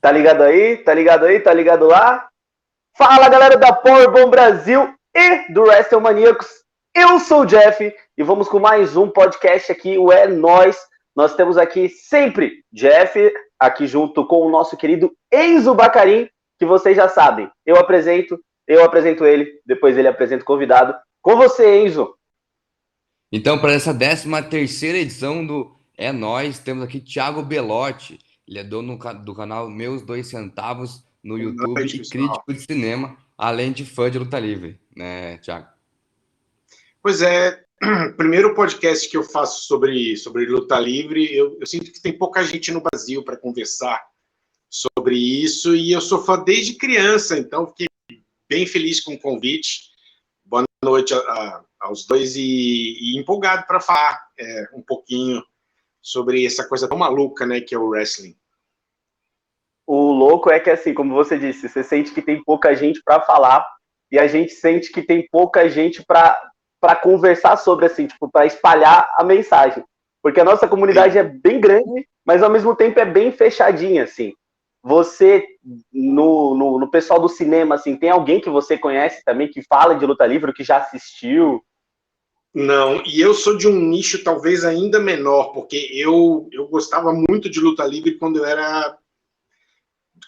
Tá ligado aí? Tá ligado aí? Tá ligado lá? Fala, galera da Powerbomb Brasil e do WrestleManiacos. Eu sou o Jeff e vamos com mais um podcast aqui, o É Nóis. Nós temos aqui sempre Jeff, aqui junto com o nosso querido Enzo Bacarin, que vocês já sabem. Eu apresento ele, depois ele apresenta o convidado. Com você, Enzo. Então, para essa 13ª edição do É Nóis, temos aqui Thiago Belotti. Ele é dono do canal Meus Dois Centavos no YouTube noite, e pessoal. crítico de cinema, além de fã de luta livre, né, Thiago? Pois é, primeiro podcast que eu faço sobre luta livre. Eu sinto que tem pouca gente no Brasil para conversar sobre isso, e eu sou fã desde criança, então fiquei bem feliz com o convite. Boa noite aos dois e empolgado para falar um pouquinho sobre essa coisa tão maluca, né, que é o wrestling. O louco é que, assim, como você disse, você sente que tem pouca gente para falar e a gente sente que tem pouca gente para conversar sobre, assim, tipo, para espalhar a mensagem. Porque a nossa comunidade é bem grande, mas ao mesmo tempo é bem fechadinha, assim. Você, no pessoal do cinema, assim, tem alguém que você conhece também que fala de luta livre, que já assistiu? Não, e eu sou de um nicho talvez ainda menor, porque eu gostava muito de luta livre quando eu era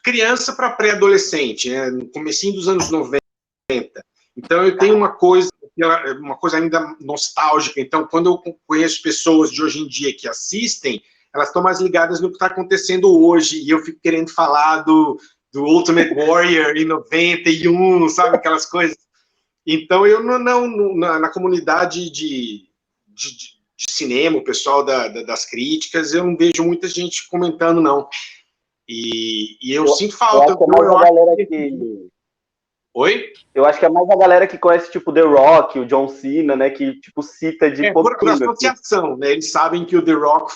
criança para pré-adolescente, né, no comecinho dos anos 90. Então eu tenho uma coisa ainda nostálgica. Então, quando eu conheço pessoas de hoje em dia que assistem, elas estão mais ligadas no que está acontecendo hoje, e eu fico querendo falar do Ultimate Warrior em 91, sabe, aquelas coisas. Então, eu na comunidade de cinema, o pessoal das críticas, eu não vejo muita gente comentando, não. E eu sinto falta. Oi? Eu acho que é mais a galera que conhece, tipo, The Rock, o John Cena, né, que, tipo, cita de pouquinho. Por associação, né? Eles sabem que o The Rock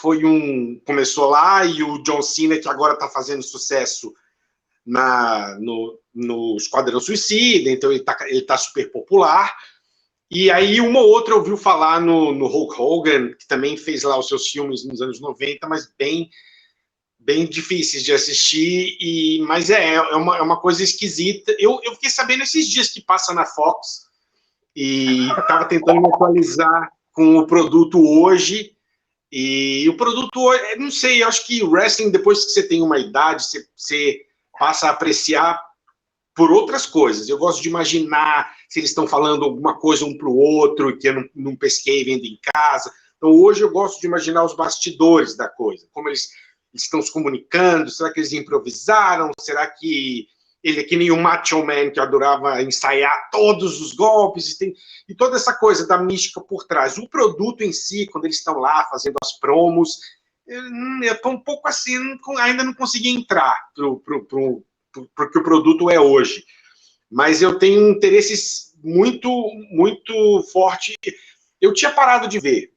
começou lá, e o John Cena, que agora tá fazendo sucesso no Esquadrão Suicida, então ele tá super popular. E aí uma ou outra ouviu falar no Hulk Hogan, que também fez lá os seus filmes nos anos 90, mas bem difíceis de assistir, mas é uma coisa esquisita. Eu fiquei sabendo esses dias que passa na Fox, e estava tentando me atualizar com o produto hoje, e o produto hoje, não sei, eu acho que o wrestling, depois que você tem uma idade, você passa a apreciar por outras coisas. Eu gosto de imaginar se eles estão falando alguma coisa um para o outro, que eu não pesquei vendo em casa. Então hoje eu gosto de imaginar os bastidores da coisa, como eles estão se comunicando. Será que eles improvisaram? Será que ele é que nem o Macho Man, que adorava ensaiar todos os golpes, e toda essa coisa da mística por trás. O produto em si, quando eles estão lá fazendo as promos, eu estou um pouco assim, ainda não consegui entrar porque o produto é hoje. Mas eu tenho um interesse muito, muito forte. Eu tinha parado de ver.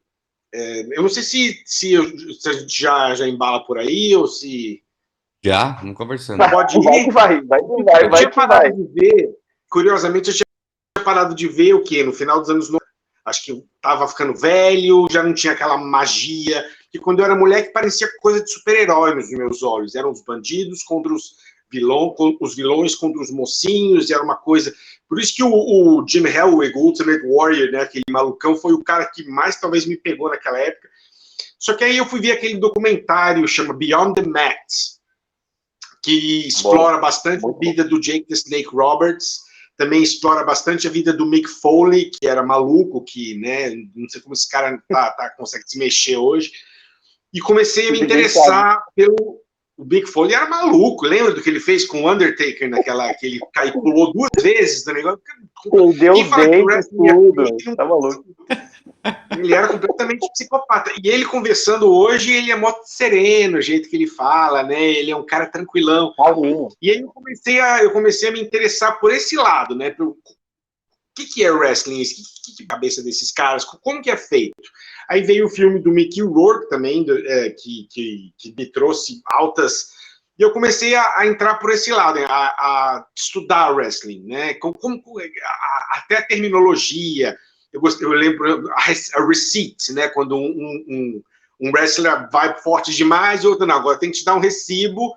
Eu não sei se a gente já embala por aí, ou se... Já? Vamos conversando. Pode ir? Vai Eu tinha que parado vai. de ver, curiosamente, eu tinha parado de ver o quê? No final dos anos 90. Acho que eu tava ficando velho, já não tinha aquela magia, que quando eu era moleque parecia coisa de super-herói nos meus olhos. Eram os bandidos contra os vilões contra os mocinhos, e era uma coisa... Por isso que o Jim Hellwig, o Ultimate Warrior, né, aquele malucão, foi o cara que mais talvez me pegou naquela época. Só que aí eu fui ver aquele documentário, chama Beyond the Mat, que explora bastante a vida do Jake the Snake Roberts, também explora bastante a vida do Mick Foley, que era maluco, que, né, não sei como esse cara consegue se mexer hoje, e comecei a me interessar pelo... O Mick Foley era maluco, lembra do que ele fez com o Undertaker, que ele pulou 2 vezes do negócio? Perdeu os dentes, tudo, tá maluco. Ele era completamente psicopata. E ele conversando hoje, ele é mó sereno, o jeito que ele fala, né? Ele é um cara tranquilão. E aí eu comecei a me interessar por esse lado, né? O que é wrestling? Que é a cabeça desses caras? Como que é feito? Aí veio o filme do Mickey Rourke também, que me trouxe altas... E eu comecei a entrar por esse lado, a estudar wrestling, né? Até a terminologia. Eu lembro a receipt, né? Quando um wrestler vai forte demais, e outro não. Agora tem que te dar um recibo,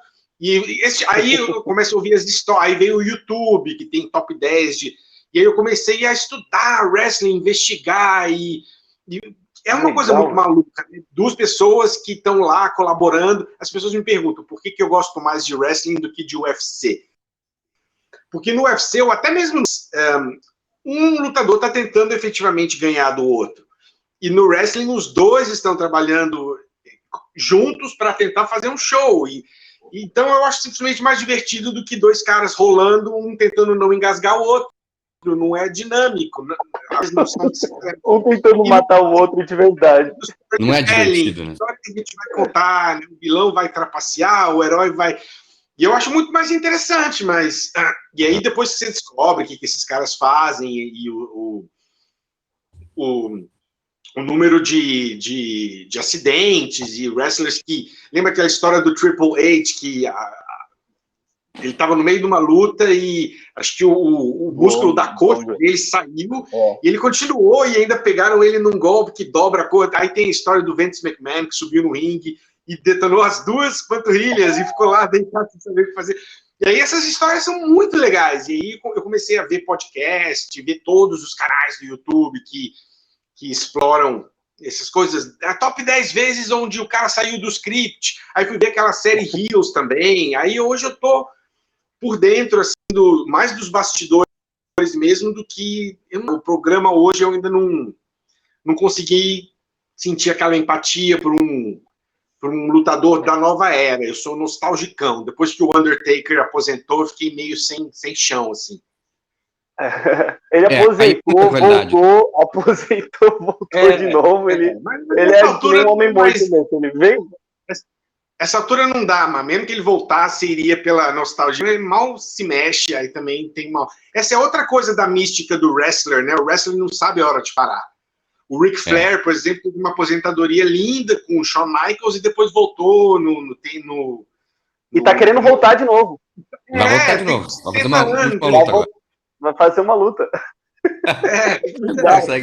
Aí eu começo a ouvir as histórias, aí veio o YouTube, que tem top 10 e aí eu comecei a estudar wrestling, investigar, e é uma coisa muito maluca, né? Duas pessoas que estão lá colaborando, as pessoas me perguntam por que eu gosto mais de wrestling do que de UFC. Porque no UFC, ou até mesmo um lutador está tentando efetivamente ganhar do outro. E no wrestling, os dois estão trabalhando juntos para tentar fazer um show. Então eu acho simplesmente mais divertido do que dois caras rolando, um tentando não engasgar o outro. Não é dinâmico. Não são... Um tentando matar o outro de verdade. Não é divertido, né? A história que a gente vai contar, né? O vilão vai trapacear, o herói vai... E eu acho muito mais interessante, mas... E aí depois que você descobre o que esses caras fazem e o número de acidentes e wrestlers que... Lembra aquela história do Triple H, que ele estava no meio de uma luta e acho que o músculo da coxa dele saiu e ele continuou e ainda pegaram ele num golpe que dobra a coxa. Aí tem a história do Vince McMahon que subiu no ringue e detonou as duas panturrilhas e ficou lá deitado sem saber o que fazer. E aí essas histórias são muito legais. E aí eu comecei a ver podcast, ver todos os canais do YouTube que exploram essas coisas. A top 10 vezes onde o cara saiu do script. Aí fui ver aquela série Heels também. Aí hoje eu tô por dentro, assim, mais dos bastidores mesmo do que... O programa hoje eu ainda não consegui sentir aquela empatia por um lutador da nova era. Eu sou nostalgicão. Depois que o Undertaker aposentou, eu fiquei meio sem chão, assim. Ele aposentou, voltou de novo. Ele é que nem um homem morto mesmo. Ele veio... Essa altura não dá, mas mesmo que ele voltasse, iria pela nostalgia, ele mal se mexe, aí também tem mal. Essa é outra coisa da mística do wrestler, né? O wrestler não sabe a hora de parar. O Ric Flair, por exemplo, teve uma aposentadoria linda com o Shawn Michaels e depois voltou e tá querendo voltar de novo. Vai voltar de novo. Vai fazer uma luta agora. Vai fazer uma luta.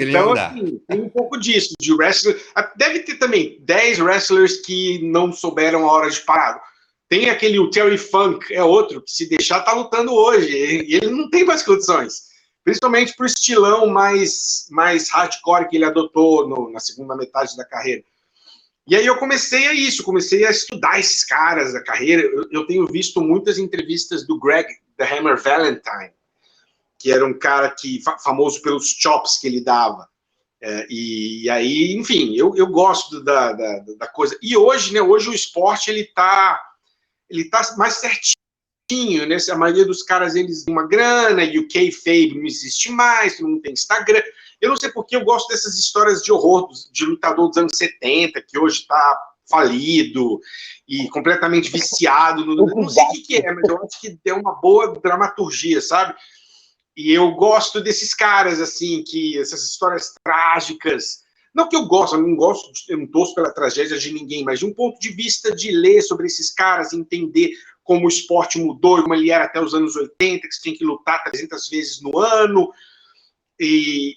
Então, assim, tem um pouco disso, de wrestler. Deve ter também 10 wrestlers que não souberam a hora de parar. Tem o Terry Funk, é outro, que se deixar tá lutando hoje, e ele não tem mais condições. Principalmente pro estilão mais hardcore que ele adotou na segunda metade da carreira. E aí eu comecei a estudar esses caras da carreira. Eu tenho visto muitas entrevistas do Greg The Hammer Valentine, que era um cara famoso pelos chops que ele dava. E aí, enfim, eu gosto da coisa. E hoje, né, hoje o esporte ele tá mais certinho, né? A maioria dos caras, eles têm uma grana, e o kayfabe não existe mais, não tem Instagram. Eu não sei porque eu gosto dessas histórias de horror de lutador dos anos 70, que hoje tá falido e completamente viciado. Não sei o que é, mas eu acho que é uma boa dramaturgia, sabe? E eu gosto desses caras, assim, que essas histórias trágicas. Não que eu gosto, eu não torço pela tragédia de ninguém, mas de um ponto de vista de ler sobre esses caras, entender como o esporte mudou, como ele era até os anos 80, que você tinha que lutar 300 vezes no ano, e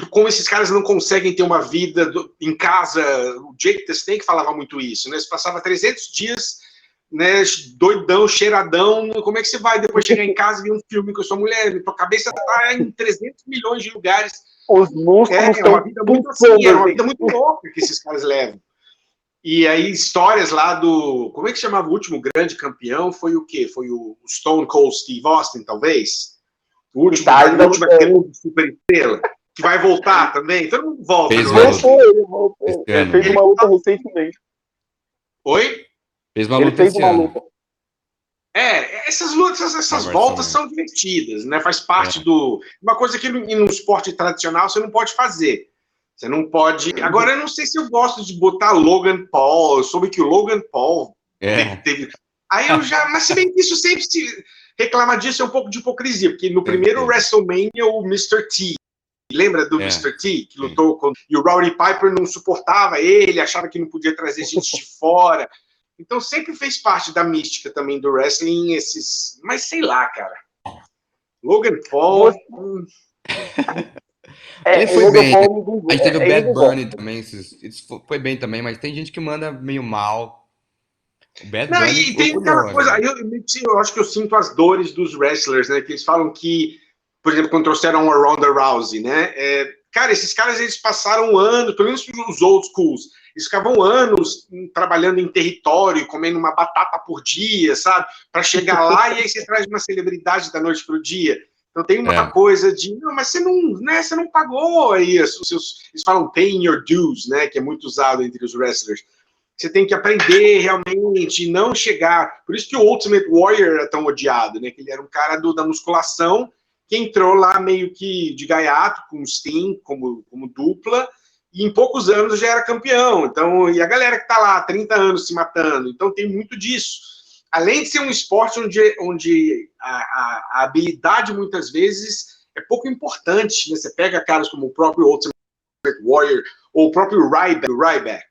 como esses caras não conseguem ter uma vida em casa. O Jake the Snake falava muito isso, né? Você passava 300 dias... né, doidão, cheiradão, como é que você vai depois chegar em casa e ver um filme com a sua mulher? Tua cabeça tá em 300 milhões de lugares. Os músculos é uma vida muito assim, é uma vida muito louca que esses caras levam. E aí, histórias lá como é que chamava o último grande campeão? Foi o quê? Foi o Stone Cold Steve Austin, talvez? O último de super estrela, que vai voltar também. Então não volta. Ele voltou. Ele fez uma luta recentemente. Oi? Fez uma luta esse ano. Essas lutas, essas voltas são divertidas, né? Faz parte uma coisa que no esporte tradicional você não pode fazer. Você não pode... Agora, eu não sei se eu gosto de botar Logan Paul. Eu soube que o Logan Paul teve... Aí eu já... Mas se bem que isso sempre se reclama disso, é um pouco de hipocrisia, porque no primeiro WrestleMania, o Mr. T, lembra do Mr. T, que lutou com... E o Rowdy Piper não suportava ele, achava que não podia trazer gente de fora. Então sempre fez parte da mística também do wrestling, esses... Mas sei lá, cara. Logan Paul... Ele foi bem. A gente teve o Bad Bunny também. Isso foi bem também, mas tem gente que manda meio mal. O Bad Não, Bunny e tem ficou aquela curioso. coisa, aí eu acho que eu sinto as dores dos wrestlers, né? Que eles falam que, por exemplo, quando trouxeram a Ronda Rousey, né? Cara, esses caras, eles passaram anos, pelo menos os old schools, eles ficavam anos trabalhando em território, comendo uma batata por dia, sabe? Para chegar lá e aí você traz uma celebridade da noite pro dia. Então tem uma coisa de, não, mas você não, né, você não pagou aí, eles falam paying your dues, né? Que é muito usado entre os wrestlers. Você tem que aprender realmente e não chegar. Por isso que o Ultimate Warrior é tão odiado, né? Que ele era um cara da musculação que entrou lá meio que de gaiato, com o Sting como dupla, e em poucos anos já era campeão. Então, e a galera que está lá há 30 anos se matando. Então tem muito disso. Além de ser um esporte onde a habilidade muitas vezes é pouco importante, né? Você pega caras como o próprio Ultimate Warrior ou o próprio Ryback.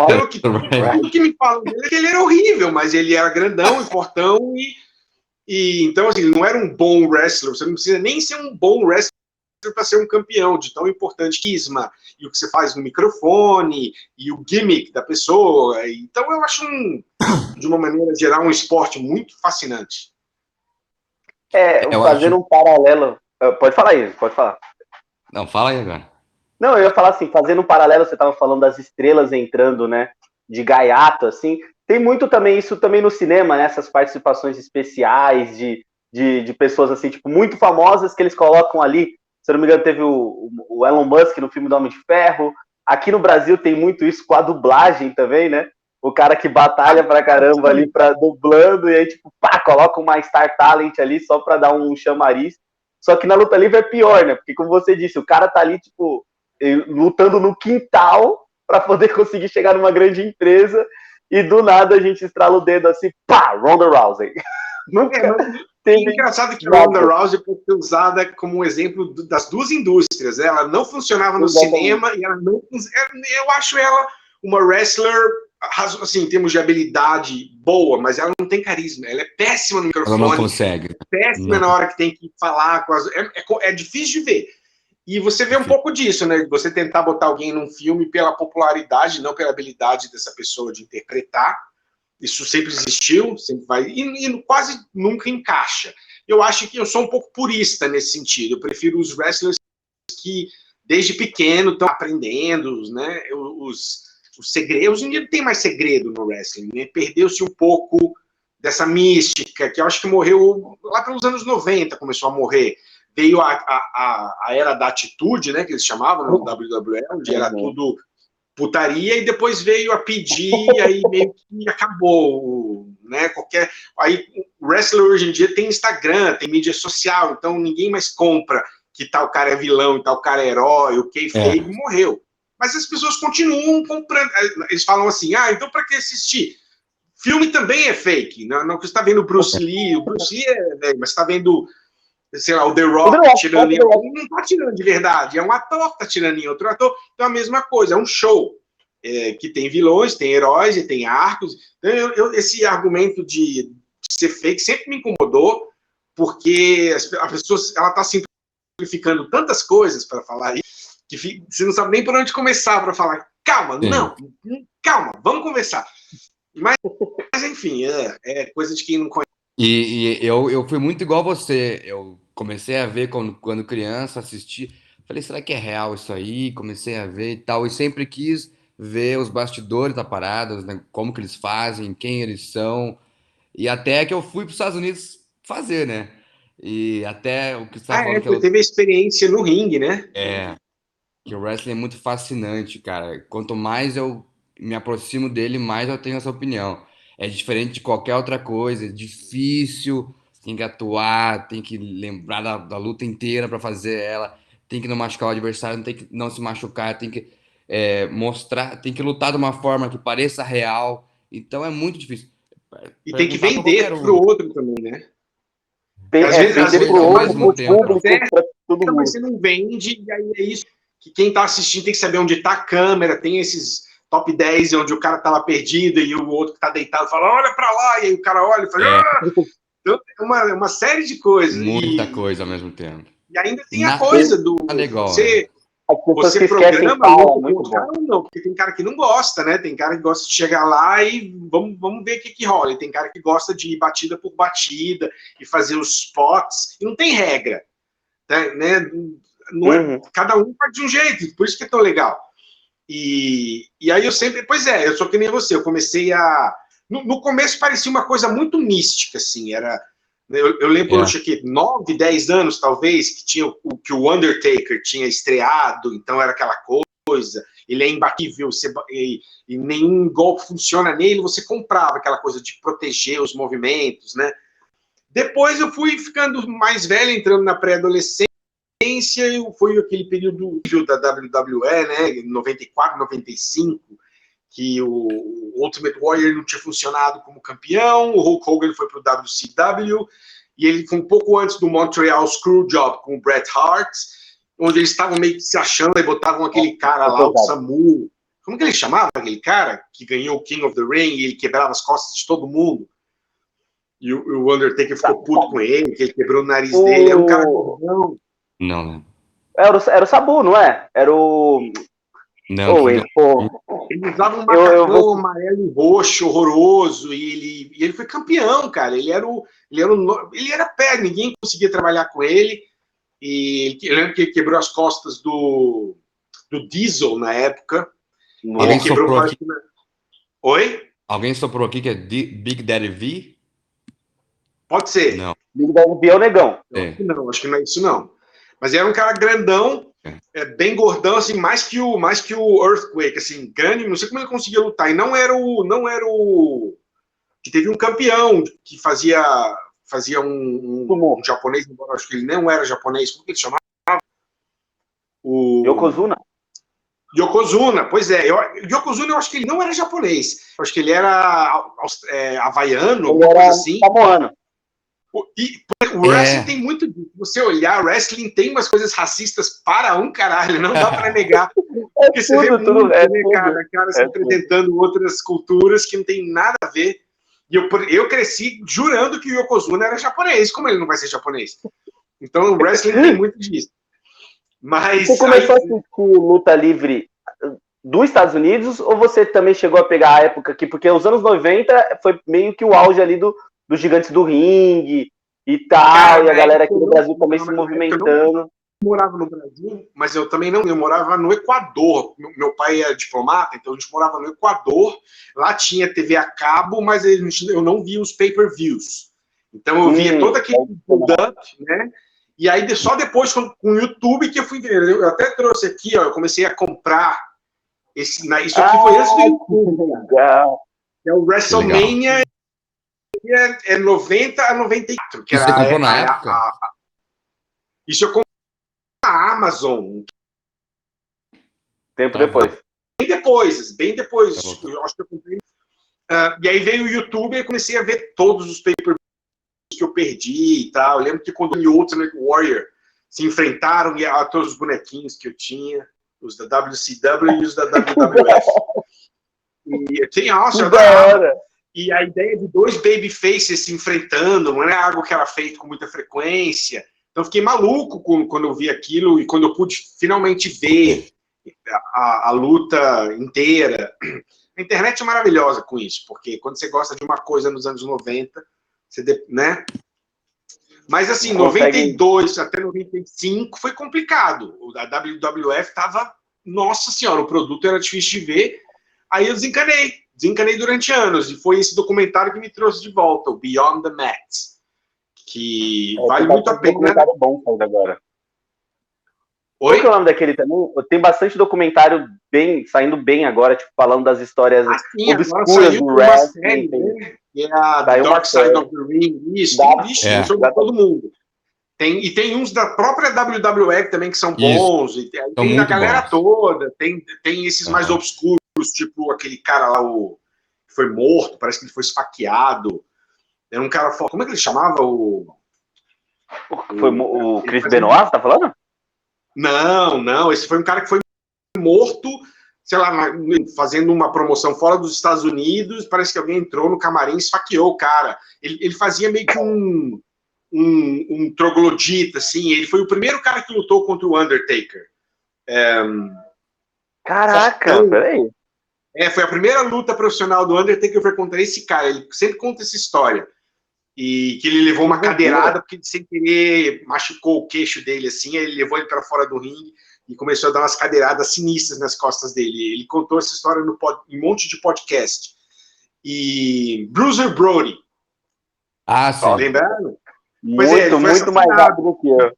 Pelo que me falam dele, ele era horrível, mas ele era grandão e fortão e então assim, ele não era um bom wrestler. Você não precisa nem ser um bom wrestler para ser um campeão, de tão importante carisma e o que você faz no microfone e o gimmick da pessoa. Então eu acho de uma maneira geral um esporte muito fascinante. Fazendo um paralelo, pode falar aí, pode falar. Não, fala aí agora. Não, eu ia falar assim, fazendo um paralelo, você estava falando das estrelas entrando, né, de gaiato, assim, tem muito também isso também no cinema, né, essas participações especiais de pessoas, assim, tipo, muito famosas que eles colocam ali, se eu não me engano, teve o Elon Musk no filme do Homem de Ferro, aqui no Brasil tem muito isso com a dublagem também, né, o cara que batalha pra caramba ali, dublando, e aí, tipo, pá, coloca uma Star Talent ali só pra dar um chamariz, só que na luta livre é pior, né, porque como você disse, o cara tá ali, tipo, lutando no quintal para poder conseguir chegar numa grande empresa e do nada a gente estrala o dedo assim, pá, Ronda Rousey. Nunca teve. É engraçado que a Ronda Rousey pode ser usada como um exemplo das duas indústrias. Né? Ela não funcionava no cinema e ela não. Eu acho ela uma wrestler, assim, em termos de habilidade boa, mas ela não tem carisma. Ela é péssima no microfone. Ela não consegue. Péssima na hora que tem que falar com as. É difícil de ver. E você vê um pouco disso, né? Você tentar botar alguém num filme pela popularidade, não pela habilidade dessa pessoa de interpretar. Isso sempre existiu, sempre vai. E quase nunca encaixa. Eu acho que eu sou um pouco purista nesse sentido. Eu prefiro os wrestlers que, desde pequeno, estão aprendendo, né? Os segredos. Hoje em dia não tem mais segredo no wrestling, né? Perdeu-se um pouco dessa mística, que eu acho que morreu lá pelos anos 90, começou a morrer. Veio a era da atitude, né, que eles chamavam no WWE, onde era tudo putaria, e depois veio a pedir, e aí meio que acabou, né, aí o wrestler hoje em dia tem Instagram, tem mídia social, então ninguém mais compra que tal cara é vilão, e tal cara é herói, o kayfabe morreu. Mas as pessoas continuam comprando, eles falam assim, então para que assistir? Filme também é fake, não que você está vendo o Bruce Lee mas está vendo sei lá, o The Rock tirando em alguém, não tá tirando de verdade, é um ator que tá tirando em outro ator, então é a mesma coisa, é um show que tem vilões, tem heróis e tem arcos. Então, esse argumento de ser fake sempre me incomodou, porque a pessoa ela tá simplificando tantas coisas para falar isso, que você não sabe nem por onde começar para falar, calma, calma, vamos conversar. Mas enfim, é coisa de quem não conhece. E eu fui muito igual você. Eu comecei a ver quando criança, assisti. Falei, será que é real isso aí? Comecei a ver e tal. E sempre quis ver os bastidores da parada, né? Como que eles fazem, quem eles são. E até que eu fui para os Estados Unidos fazer, né? E até o que você estava falando você teve a experiência no ringue, né? Que o wrestling é muito fascinante, cara. Quanto mais eu me aproximo dele, mais eu tenho essa opinião. É diferente de qualquer outra coisa, é difícil, tem que atuar, tem que lembrar da luta inteira para fazer ela, tem que não machucar o adversário, tem que não se machucar, tem que mostrar, tem que lutar de uma forma que pareça real. Então é muito difícil. E tem que vender pro outro também, né? Às vezes pro outro, pro público, pra todo mundo. Mas você não vende, e aí é isso que quem tá assistindo tem que saber onde tá a câmera, tem esses top 10 onde o cara tá lá perdido e o outro que tá deitado fala, olha pra lá, e aí o cara olha e fala, Então é uma série de coisas. Muita coisa ao mesmo tempo. E ainda tem a coisa do... Nada igual, você, As pessoas você que esquecem programa fala, o muito gostar bom. ou não, porque tem cara que não gosta, né? Tem cara que gosta de chegar lá e vamos ver o que rola. E tem cara que gosta de ir batida por batida e fazer os spots, e não tem regra, né? Não é, cada um faz de um jeito, por isso que é tão legal. E aí eu sempre, pois é, eu sou que nem você, eu comecei a... No começo parecia uma coisa muito mística, assim, era... Eu lembro, eu tinha aqui 9, 10 anos, talvez, que o Undertaker tinha estreado, então era aquela coisa, ele é imbatível, e nenhum golpe funciona nele, você comprava aquela coisa de proteger os movimentos, né? Depois eu fui ficando mais velho, entrando na pré-adolescência, foi aquele período da WWE, né, 94, 95, que o Ultimate Warrior não tinha funcionado como campeão, o Hulk Hogan foi para o WCW, e ele foi um pouco antes do Montreal Screwjob com o Bret Hart, onde eles estavam meio que se achando e botavam aquele cara lá, o Samu, como que ele chamava aquele cara que ganhou o King of the Ring e ele quebrava as costas de todo mundo? E o Undertaker ficou puto com ele, que ele quebrou o nariz dele, era um cara gordão. Não, né? Era o Sabu, não é? Era o... Não, Ele usava um macacão amarelo e roxo, horroroso, e ele foi campeão, cara. Ele era pé, ninguém conseguia trabalhar com ele. E eu lembro que ele quebrou as costas do Diesel na época. Alguém soprou aqui? Oi? Alguém soprou aqui que é Big Daddy V? Pode ser. Não. Big Daddy V é o negão. Acho que não é isso, não. Mas era um cara grandão, bem gordão, assim, mais que o Earthquake, assim, grande, não sei como ele conseguia lutar. E não era o que teve um campeão que fazia um japonês, embora acho que ele não era japonês, como que ele chamava? Yokozuna, pois é. Yokozuna, eu acho que ele não era japonês. Eu acho que ele era havaiano, alguma coisa assim. Samoano. E o wrestling tem muito disso. Se você olhar, o wrestling tem umas coisas racistas para um caralho, não dá para negar. Porque você vê muito, cara se apresentando outras culturas que não tem nada a ver. E eu cresci jurando que o Yokozuna era japonês. Como ele não vai ser japonês? Então o wrestling tem muito disso. Mas você começou a assistir luta livre dos Estados Unidos ou você também chegou a pegar a época aqui? Porque os anos 90 foi meio que o auge ali dos Gigantes do Ringue e tal, cara, e a galera aqui no Brasil também se movimentando. Eu morava no Brasil, mas eu também não, eu morava no Equador. Meu pai é diplomata, então a gente morava no Equador. Lá tinha TV a cabo, mas eu não via os pay-per-views. Então eu via todo aquele build-up, né? E aí só depois com o YouTube que eu fui ver. Eu até trouxe aqui, ó, eu comecei a comprar isso aqui foi antes do YouTube. Legal. É o WrestleMania. É 90 a 94. Que você comprou na época? Isso eu comprei na Amazon. Tempo depois. Bem depois. Eu acho que eu comprei. E aí veio o YouTube e comecei a ver todos os pay-per-views que eu perdi e tal. Eu lembro que quando o Ultimate Warrior se enfrentaram a todos os bonequinhos que eu tinha, os da WCW e os da WWF. E tem E a ideia de dois babyfaces se enfrentando não é algo que era feito com muita frequência. Então eu fiquei maluco quando eu vi aquilo e quando eu pude finalmente ver a luta inteira. A internet é maravilhosa com isso, porque quando você gosta de uma coisa nos anos 90, né? Mas assim, 92 até 95 foi complicado. A WWF estava, nossa senhora, o produto era difícil de ver. Aí eu desencanei durante anos, e foi esse documentário que me trouxe de volta, o Beyond the Mat, que vale muito a pena. Documentário bom saindo agora. Oi? Qual que é o nome daquele também? Tem bastante documentário saindo bem agora, tipo, falando das histórias obscuras do wrestling. Né? Que é a Dark Side of the Ring, isso, sobre todo mundo. Tem uns da própria WWE também que são bons, e tem da galera toda, tem esses mais obscuros, tipo aquele cara lá, que foi morto, parece que ele foi esfaqueado. Era um cara forte. Como é que ele chamava? Foi o Chris Benoit, você tá falando? Não. Esse foi um cara que foi morto, sei lá, fazendo uma promoção fora dos Estados Unidos. Parece que alguém entrou no camarim e esfaqueou o cara. Ele fazia meio que um troglodita, assim. Ele foi o primeiro cara que lutou contra o Undertaker. Caraca, Fortão. peraí. Foi a primeira luta profissional do Undertaker foi contra esse cara. Ele sempre conta essa história. E que ele levou uma cadeirada porque ele, sem querer, machucou o queixo dele assim, aí ele levou ele para fora do ringue e começou a dar umas cadeiradas sinistras nas costas dele. Ele contou essa história em um monte de podcast. E Bruiser Brody. Ah, sim. Lembrando? Muito mais rápido que eu.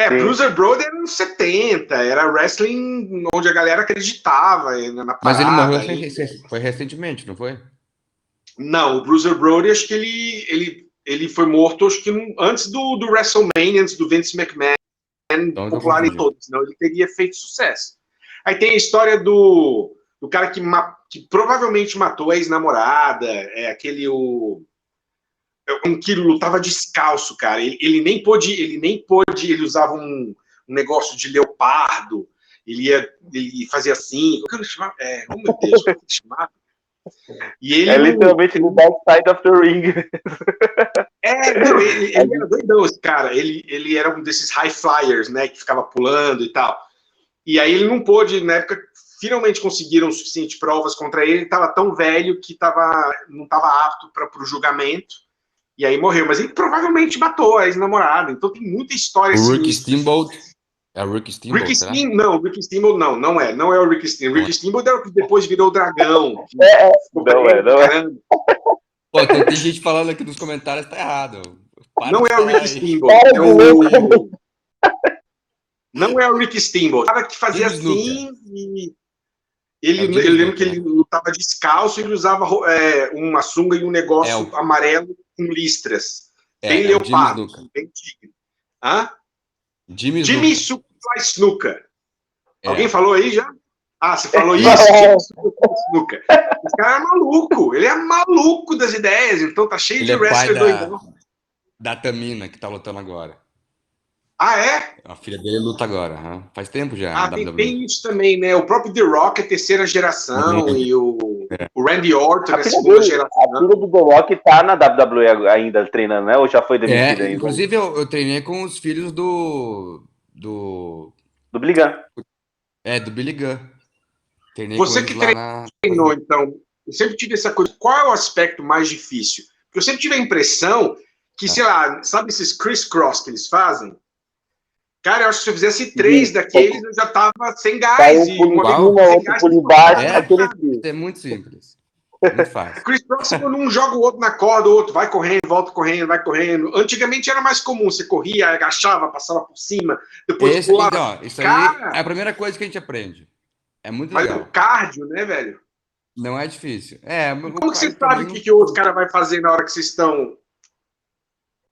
Bruiser Brody era nos 70, era wrestling onde a galera acreditava na parada. Mas ele morreu foi recentemente, não foi? Não, o Bruiser Brody, acho que ele foi morto acho que antes do WrestleMania, antes do Vince McMahon Então, popular em todos, senão ele teria feito sucesso. Aí tem a história do cara que provavelmente matou a ex-namorada, um que lutava descalço, cara. Ele nem pôde, ele usava um negócio de leopardo, ele fazia assim, como que ele chamava? Oh meu Deus, como que ele chamava? E ele literalmente no Dark Side of the Ring. Ele era doidão, esse cara. Ele era um desses high flyers, né, que ficava pulando e tal. E aí ele não pôde, na época, finalmente conseguiram suficientes provas contra ele, estava tão velho que não estava apto para o julgamento, e aí morreu. Mas ele provavelmente matou a ex-namorada, então tem muita história assim. O Ricky Steamboat? É o Ricky Steamboat, Não, o Ricky Steamboat não é o Ricky Steamboat. O Ricky Steamboat é o que depois virou o Dragão. Não é. Pô, tem gente falando aqui nos comentários, tá errado. Não é o Ricky Steamboat. Não é o Ricky Steamboat. O cara que fazia assim e... Eu lembro que ele lutava descalço e ele usava uma sunga e um negócio amarelo com listras. Bem leopardo, bem tigre. Hã? Jimmy Snuka. Alguém falou aí já? Ah, você falou isso? Jimmy Snuka. Esse cara é maluco. Ele é maluco das ideias, então tá cheio de wrestler doidão. Da Tamina, que tá lutando agora. Ah, é? A filha dele luta agora. Faz tempo já. Tem isso também, né? O próprio The Rock é terceira geração e o Randy Orton é segunda geração. A filha do The Rock tá na WWE ainda treinando, né? Ou já foi demitida ainda? Inclusive, eu treinei com os filhos do Billy Gunn. Do Billy Gunn. Treinei Você que treinou, então, eu sempre tive essa coisa. Qual é o aspecto mais difícil? Porque eu sempre tive a impressão que, sei lá, sabe esses criss-cross que eles fazem? Cara, eu acho que se eu fizesse 3 daqueles, eu já tava sem gás. Isso é muito simples. Muito fácil. Chris Cross, quando um joga o outro na corda, o outro vai correndo, volta correndo, vai correndo. Antigamente era mais comum, você corria, agachava, passava por cima, depois pulava. Isso aí é a primeira coisa que a gente aprende. É muito legal. Mas o cardio, né, velho? Não é difícil. Como que você sabe o que o outro cara vai fazer na hora que vocês estão...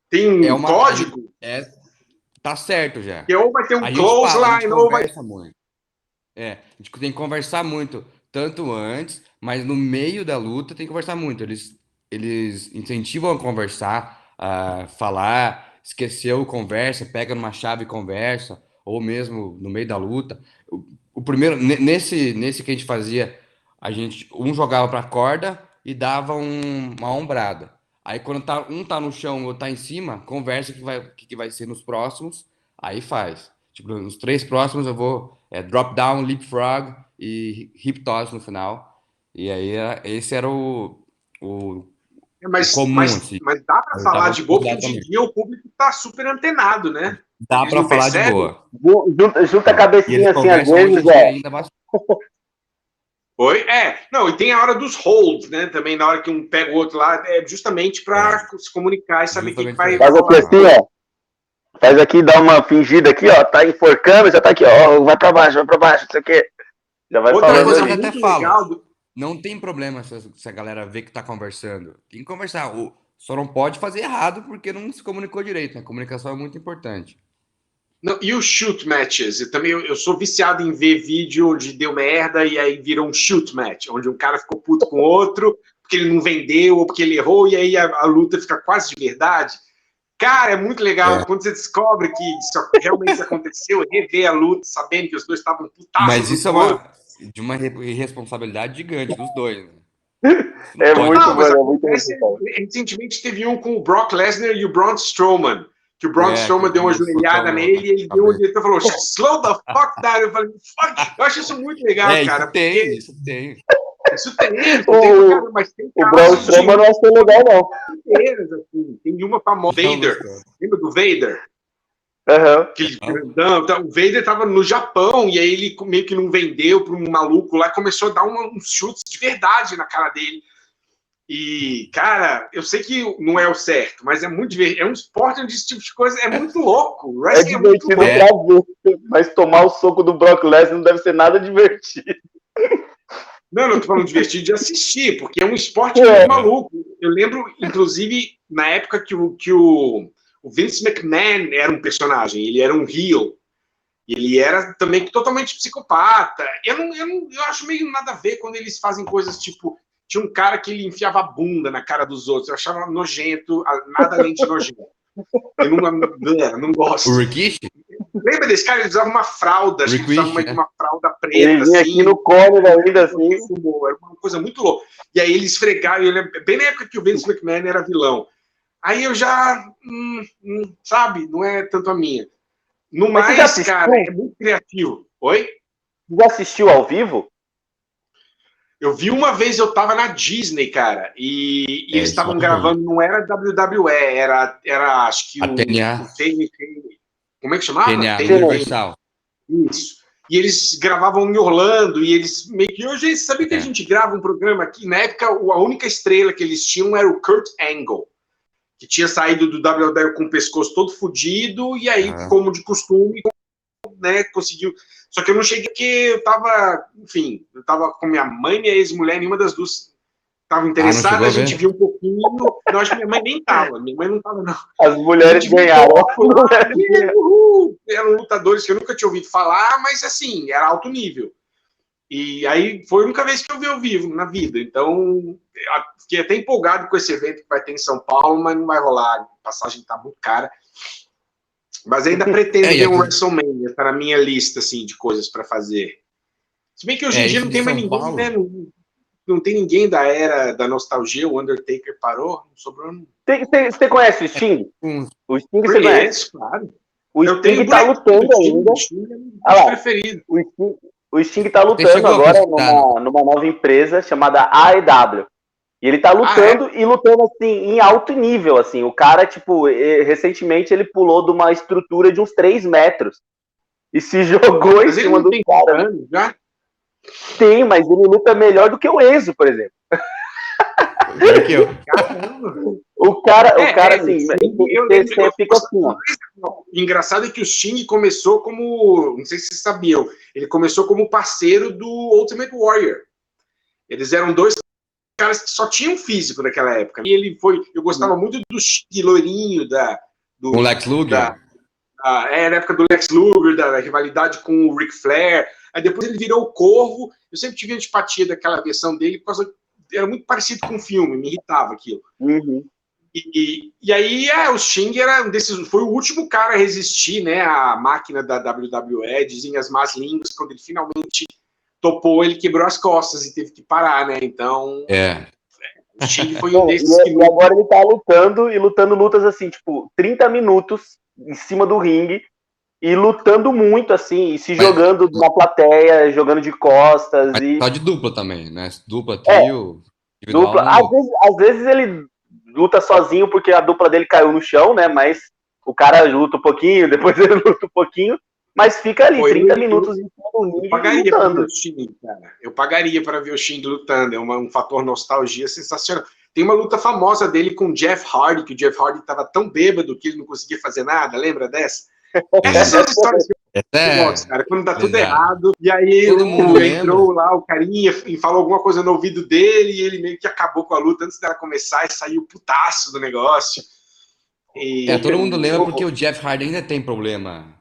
Tem um código? Tá certo já. Que ou vai ter um clothesline, ou vai... A gente tem que conversar muito, tanto antes, mas no meio da luta tem que conversar muito. Eles incentivam a conversar, a falar, esqueceu, conversa, pega numa chave e conversa, ou mesmo no meio da luta. O primeiro, nesse que a gente fazia, um jogava pra corda e dava uma ombrada. Aí quando um tá no chão ou tá em cima, conversa o que vai ser nos próximos, aí faz. Tipo, nos 3 próximos eu vou drop down, leapfrog e hip toss no final. E aí esse era o comum, assim. Mas dá pra falar de boa, porque hoje em dia o público tá super antenado, né? Dá pra falar de boa. Junta a cabecinha assim, às vezes, Oi? Não, e tem a hora dos holds, né? Também na hora que um pega o outro lá, justamente para se comunicar e saber o que vai... Faz aqui assim, ó. Faz aqui, dá uma fingida aqui, ó. Tá enforcando, já tá aqui, ó. Vai pra baixo, não sei o quê. Já vai Outra falando. coisa que eu até falo. Não tem problema se a galera vê que tá conversando. Tem que conversar. Só não pode fazer errado porque não se comunicou direito, né? A comunicação é muito importante. Não, e os shoot matches? Eu sou viciado em ver vídeo onde deu merda e aí vira um shoot match, onde um cara ficou puto com o outro porque ele não vendeu ou porque ele errou e aí a luta fica quase de verdade. Cara, é muito legal quando você descobre que isso realmente aconteceu, rever a luta, sabendo que os dois estavam putaços. Mas isso de uma irresponsabilidade gigante dos dois, né? Muito recentemente teve um com o Brock Lesnar e o Braun Strowman, que o Braun Strowman deu uma joelhada nele e ele deu um diretor e falou, slow the fuck down. Eu falei, fuck, eu acho isso muito legal, cara. Isso tem. Isso tem, cara, mas tem o Braun Strowman não achou legal, não. Assim, tem uma famosa, Vader. Lembra do Vader? Aquele grandão. Então, o Vader tava no Japão e aí ele meio que não vendeu para um maluco lá, começou a dar uns chutes de verdade na cara dele. E, cara, eu sei que não é o certo, mas é muito divertido. É um esporte onde esse tipo de coisa é muito louco. O é divertido pra ver, mas tomar o soco do Brock Lesnar não deve ser nada divertido. Não tô falando divertido de assistir, porque é um esporte muito maluco. Eu lembro, inclusive, na época que o Vince McMahon era um personagem, ele era um heel. E ele era também totalmente psicopata. Eu acho meio nada a ver quando eles fazem coisas tipo... Tinha um cara que ele enfiava a bunda na cara dos outros. Eu achava nojento, nada além de nojento. Eu não gosto. O Rikishi? Lembra desse cara? Ele usava uma fralda, acho que ele usava uma fralda preta. Ele vinha assim, aqui no cone ainda assim. Era uma coisa muito louca. E aí ele esfregava, bem na época que o Vince McMahon era vilão. Aí eu já, sabe, não é tanto a minha. No mais, cara, é muito criativo. Oi? Já assistiu ao vivo? Eu vi uma vez, eu tava na Disney, cara, e eles estavam gravando, não era WWE, era acho que o TNT. Como é que chamava? TNA Universal. Isso. E eles gravavam em Orlando, e eles meio que... Hoje, sabia que a gente grava um programa aqui? Na época, a única estrela que eles tinham era o Kurt Angle, que tinha saído do WWE com o pescoço todo fodido, e aí, como de costume, né, conseguiu... Só que eu não cheguei porque eu tava, enfim, eu tava com minha mãe e minha ex-mulher, nenhuma das duas estava interessada, a gente viu um pouquinho, não, acho que minha mãe nem tava, minha mãe não tava, não. As mulheres ganharam. Eram lutadores que eu nunca tinha ouvido falar, mas assim, era alto nível. E aí foi a única vez que eu vi ao vivo na vida, então fiquei até empolgado com esse evento que vai ter em São Paulo, mas não vai rolar, a passagem tá muito cara. Mas ainda pretendo ter um WrestleMania, tá na minha lista, assim, de coisas para fazer. Se bem que hoje em dia não tem mais ninguém, Paulo, né? Não tem ninguém da era da nostalgia, o Undertaker parou, não sobrou. Você conhece o Sting? O Sting você conhece? Claro. O Sting tá lutando ainda. O Sting é meu preferido. O Sting tá lutando agora numa nova empresa chamada AEW. E ele tá lutando e lutando, assim, em alto nível, assim. O cara, tipo, recentemente ele pulou de uma estrutura de uns 3 metros e se jogou em cima do cara. Já? Tem, mas ele luta melhor do que o Enzo, por exemplo. O cara, assim, você fica assim, ó. O engraçado é que o Sting começou como, não sei se vocês sabiam, ele começou como parceiro do Ultimate Warrior. Eles eram dois caras que só tinham físico naquela época. E ele foi. Eu gostava muito do Sting loirinho, o Lex Luger. Na época do Lex Luger, da rivalidade com o Ric Flair. Aí depois ele virou o Corvo. Eu sempre tive antipatia daquela versão dele, por causa que era muito parecido com o filme, me irritava aquilo. E aí o Sting era foi o último cara a resistir, né, à máquina da WWE, dizem as más línguas, quando ele finalmente topou, ele quebrou as costas e teve que parar, né? Então, o Sting foi um desses que... E agora ele tá lutando lutas assim, tipo, 30 minutos em cima do ringue e lutando muito, assim, e se jogando na plateia, jogando de costas. Tá de dupla também, né? Dupla, trio... Dupla. Às vezes ele luta sozinho porque a dupla dele caiu no chão, né? Mas o cara luta um pouquinho, depois ele luta um pouquinho, mas fica ali 30 minutos em cima do ringue lutando. Eu pagaria para ver o Sting lutando, é um fator nostalgia sensacional. Tem uma luta famosa dele com o Jeff Hardy, que o Jeff Hardy estava tão bêbado que ele não conseguia fazer nada, lembra dessa? Essas são as histórias que eu gosto, cara, quando tá tudo errado, e aí entrou lá o carinha e falou alguma coisa no ouvido dele, e ele meio que acabou com a luta antes dela começar e saiu putaço do negócio. Todo mundo lembra porque o Jeff Hardy ainda tem problema.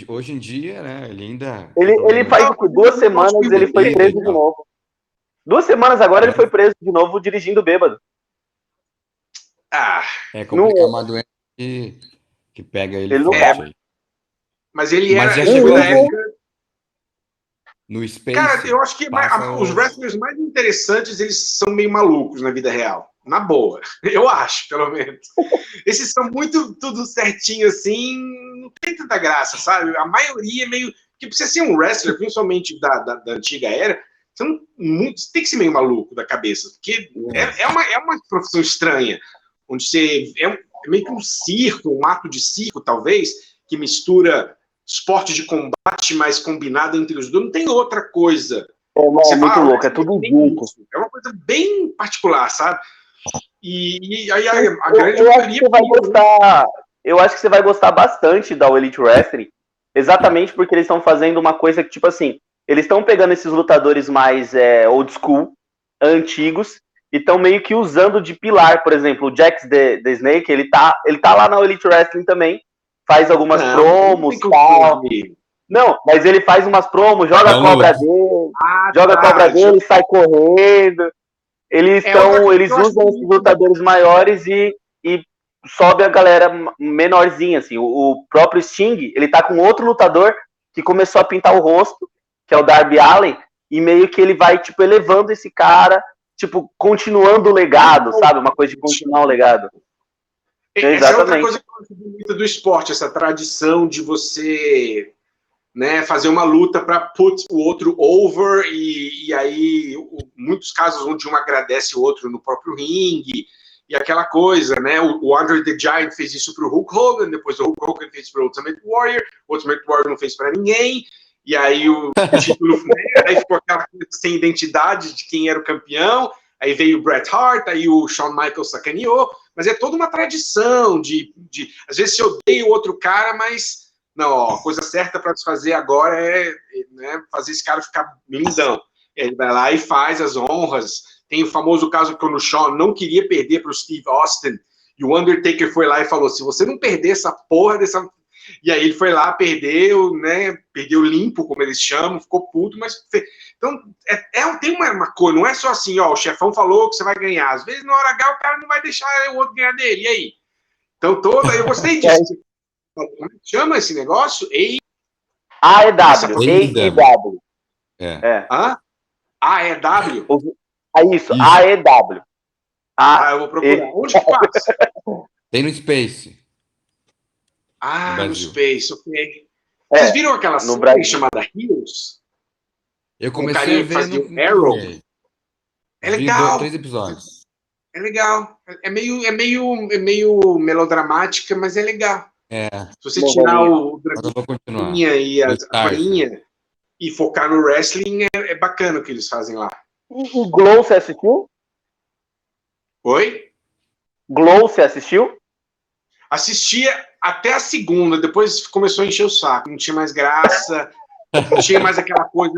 Hoje em dia, né, ele ainda... Ele faz 2 semanas ele foi preso de novo. 2 semanas agora ele foi preso de novo dirigindo bêbado. É complicado, uma doença que pega ele forte aí. Mas ele era... No Space... Cara, eu acho que os wrestlers mais interessantes, eles são meio malucos na vida real. Na boa. Eu acho, pelo menos. Esses são muito tudo certinho assim, não tem tanta graça, sabe? A maioria é meio... Porque pra você ser um wrestler, principalmente da antiga era, você tem que ser meio maluco da cabeça, porque é uma profissão estranha, onde você... É meio que um circo, um ato de circo, talvez, que mistura esporte de combate mais combinado entre os dois. Não tem outra coisa. É muito louco, é tudo junto. É uma coisa bem particular, sabe? E aí a grande eu acho que você vai gostar. Eu acho que você vai gostar bastante da Elite Wrestling, exatamente porque eles estão fazendo uma coisa que, tipo assim, eles estão pegando esses lutadores mais old school, antigos, e estão meio que usando de pilar. Por exemplo, o Jax the Snake, ele tá lá na Elite Wrestling também, faz algumas promos e tal. Não, mas ele faz umas promos, joga a cobra dele, sai correndo. Eles usam esses lutadores maiores e sobe a galera menorzinha, assim. O próprio Sting, ele tá com outro lutador que começou a pintar o rosto, que é o Darby Allin, e meio que ele vai, tipo, elevando esse cara, tipo, continuando o legado, sabe? Uma coisa de continuar o legado. Essa é outra coisa que eu acho bonita do esporte, essa tradição de você... Né, fazer uma luta para put o outro over e aí muitos casos onde um agradece o outro no próprio ringue e aquela coisa, né? O Andre the Giant fez isso para o Hulk Hogan, depois o Hulk Hogan fez para o Ultimate Warrior não fez para ninguém, e aí o título, né, aí ficou aquela coisa sem identidade de quem era o campeão, aí veio o Bret Hart, aí o Shawn Michaels sacaneou, mas é toda uma tradição de às vezes você odeia o outro cara, mas não, ó, a coisa certa para se fazer agora é, né, fazer esse cara ficar lindão. Ele vai lá e faz as honras. Tem o famoso caso que o Shawn não queria perder para o Steve Austin, e o Undertaker foi lá e falou, se você não perder essa porra dessa... E aí ele foi lá, perdeu, né, perdeu limpo, como eles chamam, ficou puto, mas... Então, tem uma coisa, não é só assim, ó, o chefão falou que você vai ganhar. Às vezes, na hora H, o cara não vai deixar o outro ganhar dele, e aí? Então, eu gostei disso. Como é que chama esse negócio? AEW. Hã? AEW? É isso, AEW. Eu vou procurar. Onde que passa? Tem no Space. No Space, ok. Vocês viram aquela série chamada Heroes? Eu comecei a ver no Arrow. É legal. 3 episódios. É legal. É meio melodramática, mas é legal. Se você tirar o draminha e a farinha e focar no wrestling, é bacana o que eles fazem lá. O Glow, você assistiu? Oi? Glow, você assistiu? Assistia até a segunda, depois começou a encher o saco, não tinha mais graça, não tinha mais aquela coisa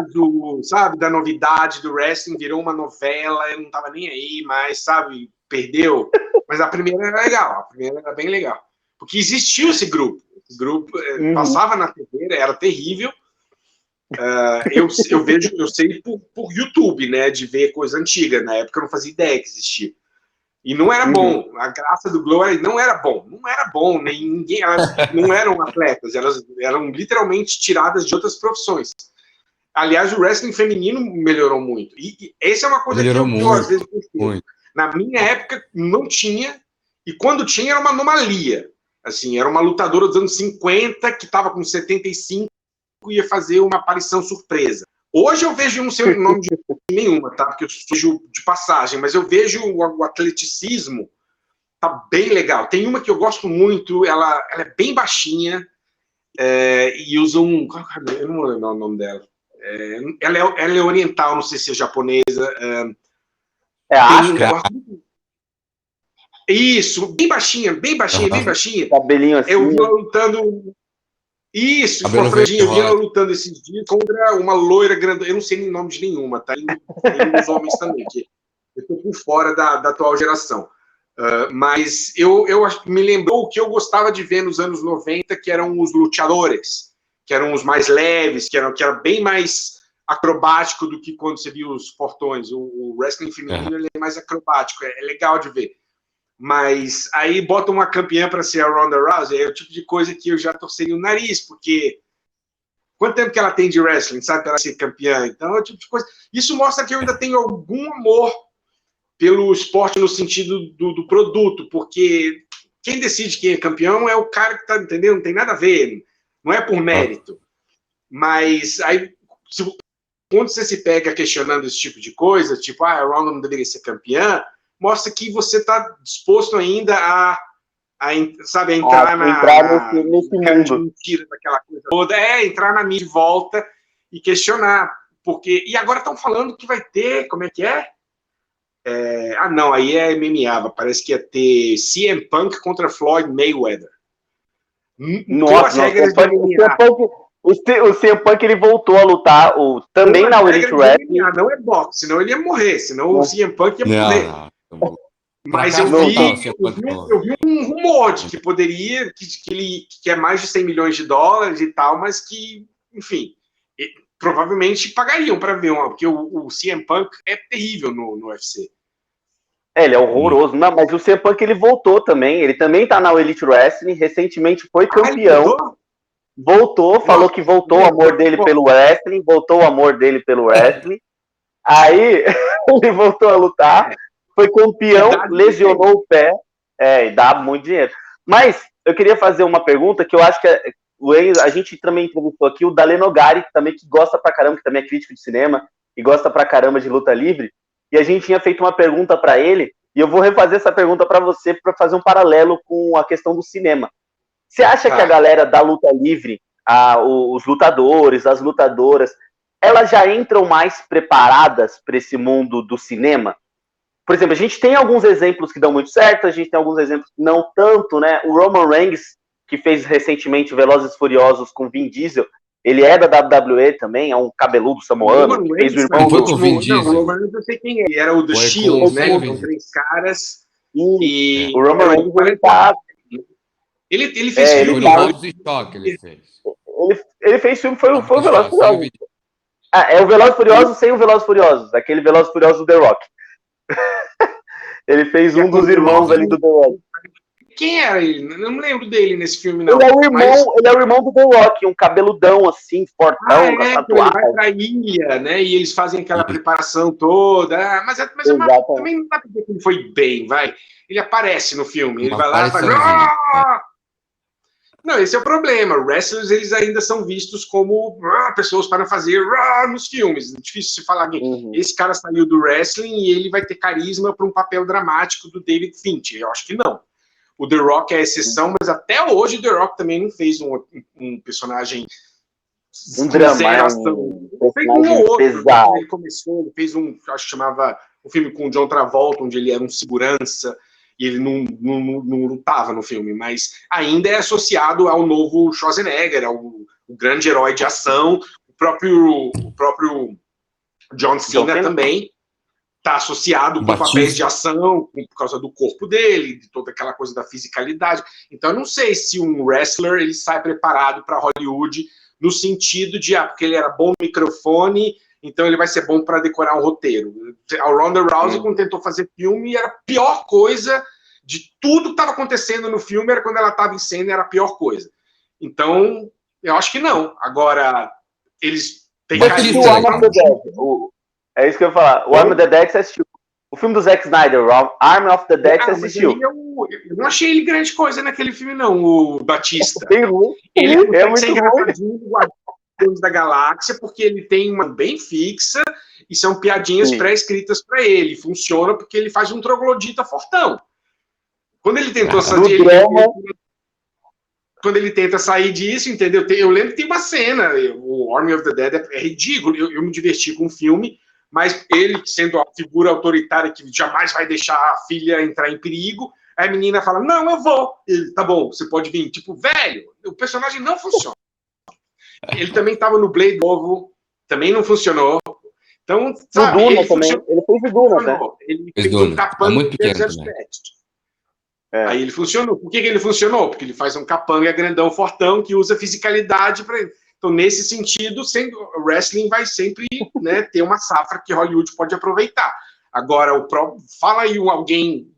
da novidade do wrestling, virou uma novela, eu não tava nem aí mais, sabe, perdeu. Mas a primeira era legal, a primeira era bem legal. Porque existiu esse grupo. Esse grupo passava na TV, era terrível. Eu sei por YouTube, né? De ver coisa antiga. Na época eu não fazia ideia que existia. E não era bom. A graça do Glow não era bom. Não era bom. Nem ninguém. Elas não eram atletas. Elas eram literalmente tiradas de outras profissões. Aliás, o wrestling feminino melhorou muito. E essa é uma coisa que eu às vezes percebo. Na minha época não tinha. E quando tinha era uma anomalia. Assim, era uma lutadora dos anos 50 que estava com 75 e ia fazer uma aparição surpresa. Hoje eu vejo, não sei o nome de nenhuma, tá? Porque eu sou de passagem, mas eu vejo o atleticismo tá bem legal. Tem uma que eu gosto muito, ela é bem baixinha e usa um... Eu não lembro o nome dela. Ela é oriental, não sei se é japonesa. Asuka? Isso, bem baixinha, bem baixinha. Cabelinho assim. Eu vi ela lutando... Isso, com a franjinha, eu vi ela lutando esses dias contra uma loira grande. Eu não sei nem nome de nenhuma, tá? Tem os homens também, que eu tô por fora da atual geração. Mas eu me lembrou o que eu gostava de ver nos anos 90, que eram os luchadores, que eram os mais leves, que era bem mais acrobático do que quando você viu os portões. O wrestling feminino ele é mais acrobático, é legal de ver. Mas aí bota uma campeã para ser a Ronda Rousey, é o tipo de coisa que eu já torceria o nariz, porque quanto tempo que ela tem de wrestling, sabe, para ela ser campeã? Então é o tipo de coisa. Isso mostra que eu ainda tenho algum amor pelo esporte no sentido do produto, porque quem decide quem é campeão é o cara que tá, entendeu? Não tem nada a ver, não é por mérito. Mas aí, quando você se pega questionando esse tipo de coisa, tipo, a Ronda não deveria ser campeã, mostra que você está disposto ainda a entrar nesse mundo. Mentira daquela coisa toda, entrar na mídia de volta e questionar. Porque, e agora estão falando que vai ter, como é que é? Não, aí é MMA, parece que ia ter CM Punk contra Floyd Mayweather. Nossa, as regras de MMA. O CM Punk ele voltou a lutar também na Elite Wrestling. Não é boxe, senão ele ia morrer, senão o CM Punk ia morrer. Não. Mas eu vi um rumor de que poderia, que é mais de 100 milhões de dólares e tal, mas que, enfim, provavelmente pagariam para ver, porque o CM Punk é terrível no UFC. Ele é horroroso. Não, mas o CM Punk ele voltou também. Ele também tá na Elite Wrestling. Recentemente foi campeão. Voltou, falou que voltou o amor dele pelo wrestling. Voltou o amor dele pelo wrestling. Aí ele voltou a lutar. Foi campeão, lesionou o pé. E dá muito dinheiro. Mas eu queria fazer uma pergunta que eu acho que a gente também entrevistou aqui o Dale Nogari, que gosta pra caramba, que também é crítico de cinema e gosta pra caramba de luta livre. E a gente tinha feito uma pergunta para ele, e eu vou refazer essa pergunta para você para fazer um paralelo com a questão do cinema. Você acha que a galera da luta livre, os lutadores, as lutadoras, elas já entram mais preparadas para esse mundo do cinema? Por exemplo, a gente tem alguns exemplos que dão muito certo, a gente tem alguns exemplos que não tanto, né? O Roman Reigns, que fez recentemente Velozes e Furiosos com Vin Diesel, ele é da WWE também, é um cabeludo samoano, que fez o irmão do Vin Diesel. Não, o Roman Reigns eu sei quem é. Ele era o do Shield, né? São 3 caras. E o Roman Reigns, ele tá... Ele fez filme. Ele fez filme, foi o Velozes e Furiosos. É o Velozes e Furiosos sem o Velozes e Furiosos, aquele Velozes e Furiosos do The Rock. Ele fez um dos irmãos ali do The Rock. Quem era ele? Eu não lembro dele nesse filme, não. Ele é o irmão do The Rock, um cabeludão assim, fortão, com a tatuagem. Ele vai pra ilha, né? E eles fazem aquela preparação toda. Mas também não dá pra dizer que ele foi bem, vai. Ele aparece no filme, ele vai lá e faz... Não, esse é o problema. Wrestlers, eles ainda são vistos como pessoas para fazer nos filmes. É difícil se falar. Esse cara saiu do wrestling e ele vai ter carisma para um papel dramático do David Fincher. Eu acho que não. O The Rock é a exceção, mas até hoje o The Rock também não fez um personagem... Um drama, fez um outro. Pesado. Ele começou, ele fez acho que chamava um filme com o John Travolta, onde ele era um segurança... e ele não lutava no filme, mas ainda é associado ao novo Schwarzenegger, o grande herói de ação. O próprio John Cena também está associado com papéis de ação, por causa do corpo dele, de toda aquela coisa da fisicalidade. Então, eu não sei se um wrestler ele sai preparado para Hollywood no sentido de, porque ele era bom no microfone, então ele vai ser bom para decorar um roteiro. A Ronda Rousey, quando tentou fazer filme, era a pior coisa de tudo que estava acontecendo no filme, era quando ela estava em cena, era a pior coisa. Então, eu acho que não. Agora, eles têm carisma. É isso que eu ia falar. O Arm of the Dead você assistiu. O filme do Zack Snyder, Arm of the Dead, você assistiu. Eu não achei ele grande coisa naquele filme, não, o Batista. Bem ruim. Ele é muito engraçadinho da Galáxia, porque ele tem uma bem fixa e são piadinhas pré-escritas para ele. Funciona porque ele faz um troglodita fortão. Quando ele tentou sair, quando ele tenta sair disso, entendeu? Eu lembro que tem uma cena, o Army of the Dead é ridículo. Eu me diverti com o filme, mas ele sendo a figura autoritária que jamais vai deixar a filha entrar em perigo, a menina fala: não, eu vou. Ele, tá bom, você pode vir. Tipo, velho, o personagem não funciona. Ele também estava no Blade novo, também não funcionou. Então, sabe, Duna ele também. Ele fez o Duna, né? Ele fez um capanga de 007. Aí ele funcionou. Por que ele funcionou? Porque ele faz um capanga grandão, fortão, que usa fisicalidade para ele. Então, nesse sentido, o wrestling vai sempre, né, ter uma safra que Hollywood pode aproveitar. Agora, fala aí alguém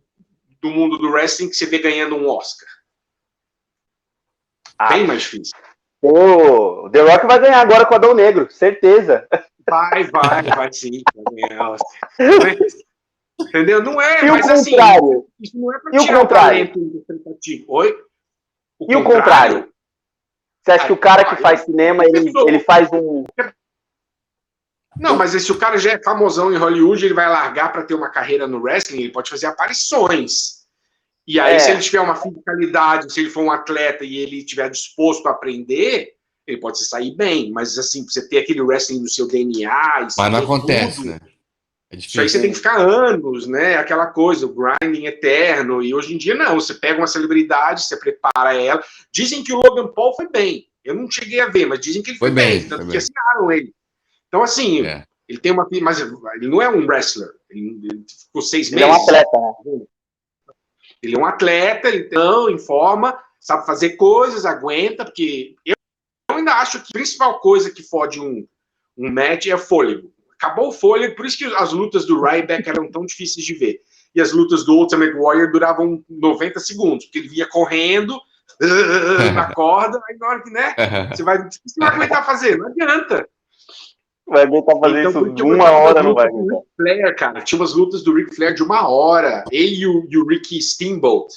do mundo do wrestling que você vê ganhando um Oscar. Bem mais difícil. O The Rock vai ganhar agora com Adão Negro, certeza. Vai sim. Vai ganhar Oscar. Entendeu? Não é, E mas o assim, contrário? isso não é para E o tirar o contrário? talento interpretativo. Oi? E o contrário? Você acha que o cara que faz cinema, ele faz um... Não, mas se o cara já é famosão em Hollywood, ele vai largar para ter uma carreira no wrestling, ele pode fazer aparições. E aí, se ele tiver uma fisicalidade, se ele for um atleta e ele estiver disposto a aprender, ele pode se sair bem. Mas, assim, você ter aquele wrestling no seu DNA... Mas não acontece, tudo, né? É difícil. Isso aí você tem que ficar anos, né? Aquela coisa, o grinding eterno. E hoje em dia, não. Você pega uma celebridade, você prepara ela. Dizem que o Logan Paul foi bem. Eu não cheguei a ver, mas dizem que ele foi bem. Tanto que assinaram ele. Então, assim, ele tem uma... Mas ele não é um wrestler. Ele ficou 6 meses. Ele é um atleta, né? Ele é um atleta, ele não informa, sabe fazer coisas, aguenta, porque eu ainda acho que a principal coisa que fode um match é fôlego. Acabou o fôlego, por isso que as lutas do Ryback eram tão difíceis de ver. E as lutas do Ultimate Warrior duravam 90 segundos, porque ele vinha correndo na corda, aí na hora que, né, você vai aguentar fazer, não adianta. Vai aguentar fazer então, isso de 1 hora, não vai aguentar. Flair, cara, tinha umas lutas do Ric Flair de 1 hora, ele e o Ricky Steamboat.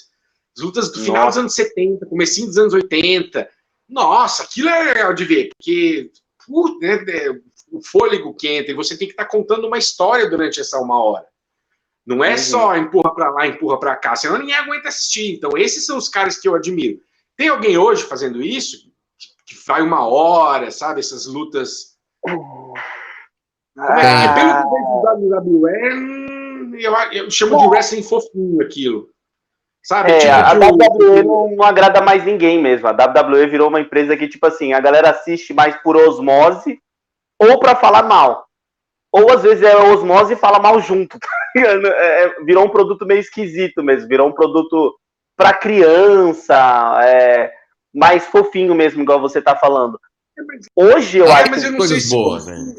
As lutas do final dos anos 70, comecinho dos anos 80. Nossa, aquilo é legal de ver, porque o fôlego que entra, e você tem que estar contando uma história durante essa 1 hora. Não é só empurra pra lá, empurra pra cá, senão ninguém aguenta assistir. Então, esses são os caras que eu admiro. Tem alguém hoje fazendo isso? Que vai 1 hora, sabe? Essas lutas... Pelo que vejo do WWE, eu chamo de wrestling fofinho aquilo. Sabe? A WWE não agrada mais ninguém mesmo. A WWE virou uma empresa que, tipo assim, a galera assiste mais por osmose ou pra falar mal. Ou às vezes é osmose e fala mal junto. Virou um produto meio esquisito mesmo. Virou um produto pra criança, mais fofinho mesmo, igual você tá falando. Hoje eu acho mas eu não coisas sei boas, se... né?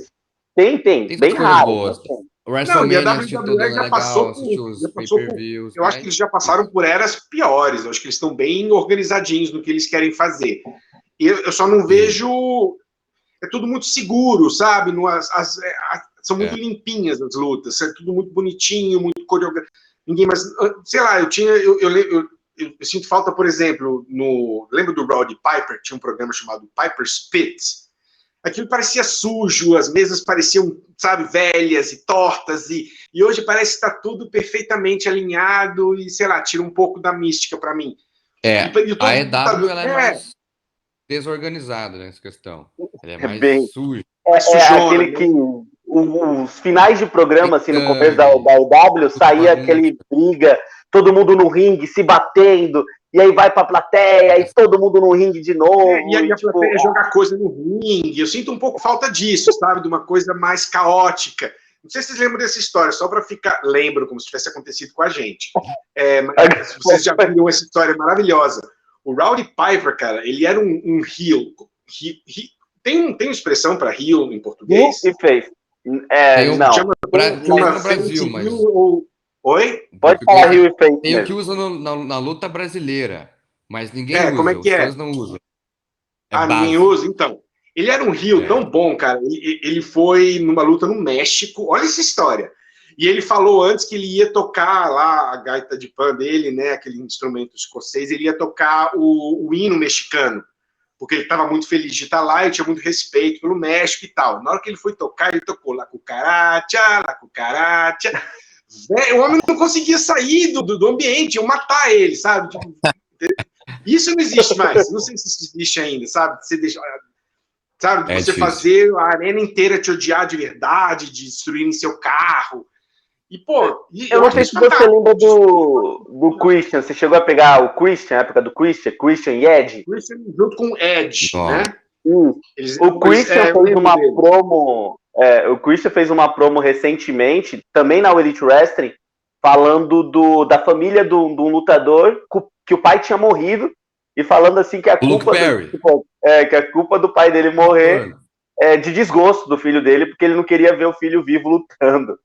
Tem bem raro. Boas. O WrestleMania, não, e a WWE já passou por... Eu acho que eles já passaram por eras piores. Eu acho que eles estão bem organizadinhos no que eles querem fazer. Eu só não vejo... É tudo muito seguro, sabe? São muito limpinhas as lutas. É tudo muito bonitinho, muito coreográfico. Ninguém mais... Sei lá, eu sinto falta, por exemplo, lembra do Roddy Piper? Tinha um programa chamado Piper's Pit. Aquilo parecia sujo, as mesas pareciam, sabe, velhas e tortas, e hoje parece que está tudo perfeitamente alinhado e, sei lá, tira um pouco da mística para mim. A EW ela é mais desorganizada nessa questão. Ela é mais suja. Aquele que os finais de programa, assim, no começo da EW, saía aquele briga, todo mundo no ringue, se batendo, e aí vai pra plateia, e todo mundo no ringue de novo. E aí a plateia joga coisa no ringue. Eu sinto um pouco falta disso, sabe? De uma coisa mais caótica. Não sei se vocês lembram dessa história, só para ficar... Lembro, como se tivesse acontecido com a gente. Mas vocês já viram essa história maravilhosa. O Rowdy Piper, cara, ele era um heel. Tem uma expressão para heel em português? E fez. Não. No Brasil, mas... Oi? Pode falar heel e face. Tem o que usa na luta brasileira, mas ninguém usa. Como é que é? Os não usam. Ninguém usa? Então. Ele era um heel tão bom, cara. Ele foi numa luta no México. Olha essa história. E ele falou antes que ele ia tocar lá a gaita de pan dele, né? Aquele instrumento escocês. Ele ia tocar o hino mexicano. Porque ele estava muito feliz de estar lá e tinha muito respeito pelo México e tal. Na hora que ele foi tocar, ele tocou La Cucaracha, La Cucaracha. O homem não conseguia sair do ambiente, iam matar ele, sabe? Tipo, isso não existe mais. Não sei se isso existe ainda, sabe? Você deixa, sabe? Você fazer a arena inteira te odiar de verdade, de destruírem seu carro. E, pô... Eu não sei se você lembra do Christian. Você chegou a pegar o Christian, a época do Christian e Edge? Christian junto com Edge, né? O Christian fez uma promo... o Christian fez uma promo recentemente, também na Elite Wrestling, falando da família de um lutador que o pai tinha morrido e falando assim que a culpa do pai dele morrer é de desgosto do filho dele, porque ele não queria ver o filho vivo lutando.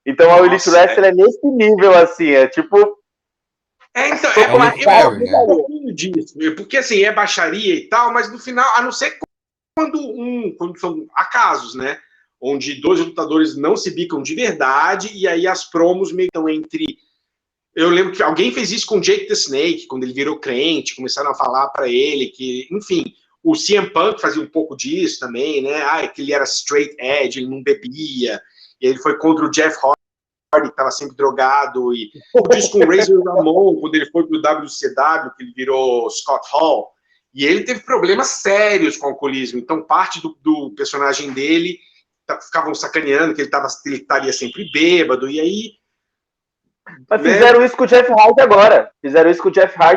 Então a Elite Wrestling é nesse nível, assim, é tipo... Então, é um pouquinho disso, porque assim, é baixaria e tal, mas no final, a não ser quando são acasos, né? onde 2 lutadores não se bicam de verdade, e aí as promos meio que estão entre... Eu lembro que alguém fez isso com o Jake the Snake, quando ele virou crente, começaram a falar para ele que, enfim, o CM Punk fazia um pouco disso também, né? Que ele era straight edge, ele não bebia, e ele foi contra o Jeff Hardy, que estava sempre drogado, e isso com o Razor Ramon, quando ele foi pro WCW, que ele virou Scott Hall, e ele teve problemas sérios com o alcoolismo, então parte do personagem dele ficavam sacaneando que ele estaria sempre bêbado, e aí... Mas fizeram isso com o Jeff Hardy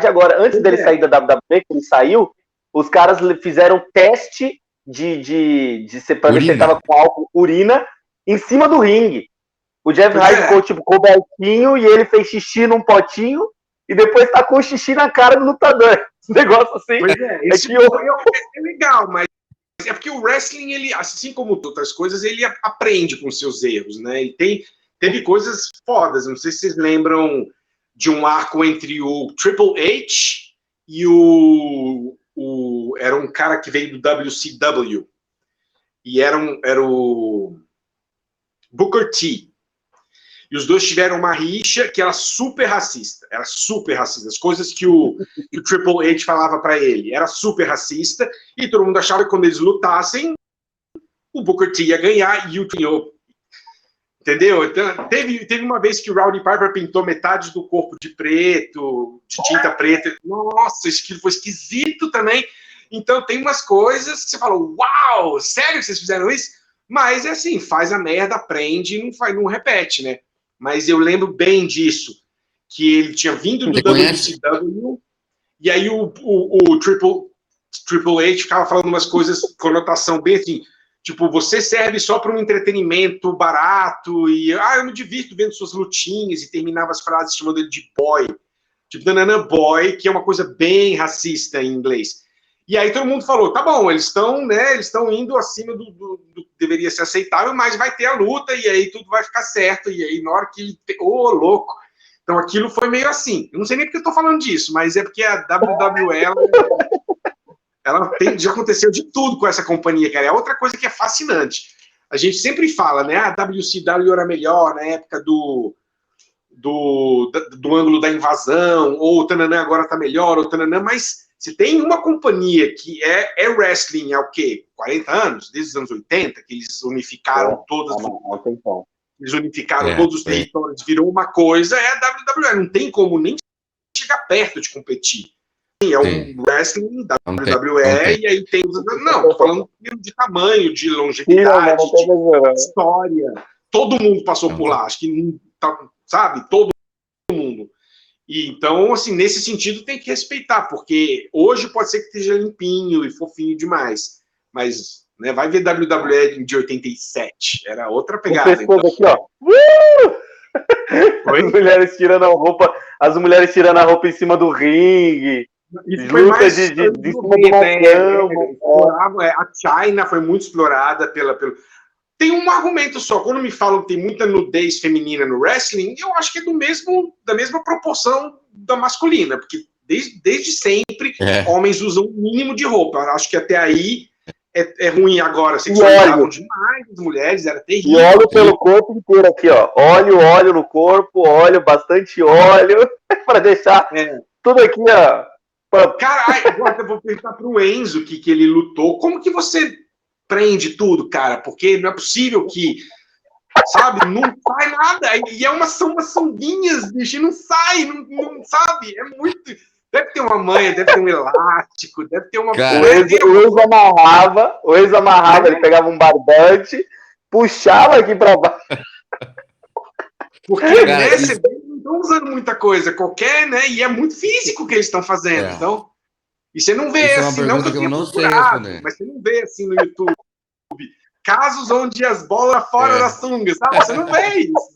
agora. Antes dele sair da WWE, que ele saiu, os caras fizeram teste de pra ver se ele tava com álcool, urina, em cima do ringue. O Jeff Hardy ficou, tipo, cobertinho, e ele fez xixi num potinho, e depois tá com o xixi na cara do lutador. Esse negócio assim. Pois é legal, mas é porque o wrestling, ele, assim como outras coisas, ele aprende com seus erros, né? Ele teve coisas fodas. Não sei se vocês lembram de um arco entre o Triple H e era um cara que veio do WCW. E era o Booker T. E os dois tiveram uma rixa que era super racista. As coisas que o Triple H falava pra ele era super racista. E todo mundo achava que quando eles lutassem, o Booker T ia ganhar e o Tinho. Entendeu? Então, teve uma vez que o Rowdy Piper pintou metade do corpo de preto, de tinta preta. Nossa, isso foi esquisito também. Então tem umas coisas que você fala, uau, sério que vocês fizeram isso? Mas é assim, faz a merda, aprende e não repete, né? Mas eu lembro bem disso, que ele tinha vindo do WCW, e aí o Triple H ficava falando umas coisas, conotação bem assim, tipo, você serve só para um entretenimento barato, e eu me divirto vendo suas lutinhas, e terminava as frases chamando ele de boy, tipo, nanana boy, que é uma coisa bem racista em inglês. E aí todo mundo falou, tá bom, eles estão indo acima do que deveria ser aceitável, mas vai ter a luta, e aí tudo vai ficar certo, e aí na hora que ele... louco! Então aquilo foi meio assim. Eu não sei nem porque eu tô falando disso, mas é porque a WWE, já aconteceu de tudo com essa companhia, cara. É outra coisa que é fascinante. A gente sempre fala, né, a WCW era melhor na época do ângulo da invasão, ou o Tananã agora tá melhor, ou o Tananã, mas... Se tem uma companhia que é wrestling há o quê? 40 anos? Desde os anos 80, que eles unificaram todos os territórios, virou uma coisa, é a WWE. Não tem como nem chegar perto de competir. É um wrestling da WWE, e aí tem... Não, tô falando de tamanho, de longevidade, de história. Todo mundo passou por lá. Acho que, sabe, todo mundo. E, então, assim, nesse sentido tem que respeitar, porque hoje pode ser que esteja limpinho e fofinho demais, mas, né, vai ver WWE de 87, era outra pegada. Então. Aqui, ó. As mulheres tirando a roupa em cima do ringue, luta de cima do balcão. A China foi muito explorada pelo... Tem um argumento só. Quando me falam que tem muita nudez feminina no wrestling, eu acho que é da mesma proporção da masculina, porque desde sempre homens usam o mínimo de roupa. Eu acho que até aí é ruim agora. Sexualizavam demais as mulheres, era terrível. E óleo pelo corpo inteiro aqui, ó. Óleo no corpo, bastante óleo, para deixar tudo aqui, ó. Cara, agora eu vou perguntar pro Enzo que ele lutou. Como que você prende tudo, cara? Porque não é possível que, sabe, não sai nada, e são umas sanguinhas, bicho, não sai, não sabe, é muito... Deve ter uma manha, deve ter um elástico, deve ter uma... O ex amarrava, ele pegava um barbante, puxava aqui pra baixo. Porque, né, vocês não estão usando muita coisa, né, e é muito físico o que eles estão fazendo, então... E você não vê assim, não que eu não sei responder. Mas você não vê assim no YouTube casos onde as bolas fora da sunga, sabe? Você não vê isso.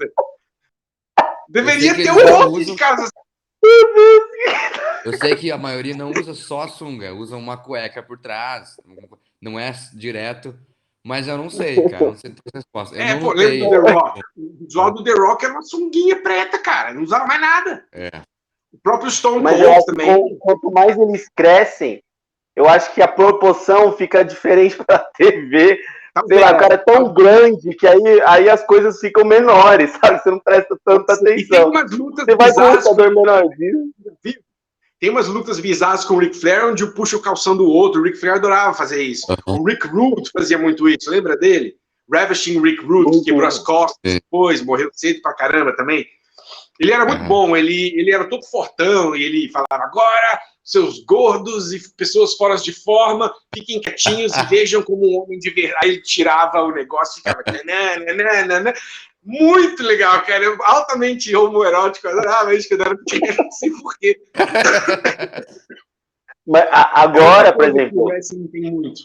Deveria ter um monte de casos assim. Eu sei que a maioria não usa só a sunga, usa uma cueca por trás, não é direto, mas eu não sei, cara, não sei a resposta. Lembra do The Rock? O visual do The Rock era uma sunguinha preta, cara, não usava mais nada. O próprio Stone Cold também. Quanto mais eles crescem, eu acho que a proporção fica diferente para a TV, sei lá, o cara é tão grande que aí as coisas ficam menores, sabe? Você não presta tanta atenção. E tem umas lutas você vai com um lutador menorzinho. Tem umas lutas bizarras com o Ric Flair, onde um puxa o calção do outro. O Ric Flair adorava fazer isso. O Rick Rude fazia muito isso, lembra dele? Ravishing Rick Rude, que quebrou as costas depois, morreu cedo pra caramba também. Ele era muito bom, ele era todo fortão, e ele falava, agora, seus gordos e pessoas fora de forma, fiquem quietinhos e vejam como um homem de verdade. Aí ele tirava o negócio e ficava... Nananana. Muito legal, cara. Altamente homoerótico. Eu adorava isso, que eu não sei porquê. Mas agora, por exemplo... Tem muito.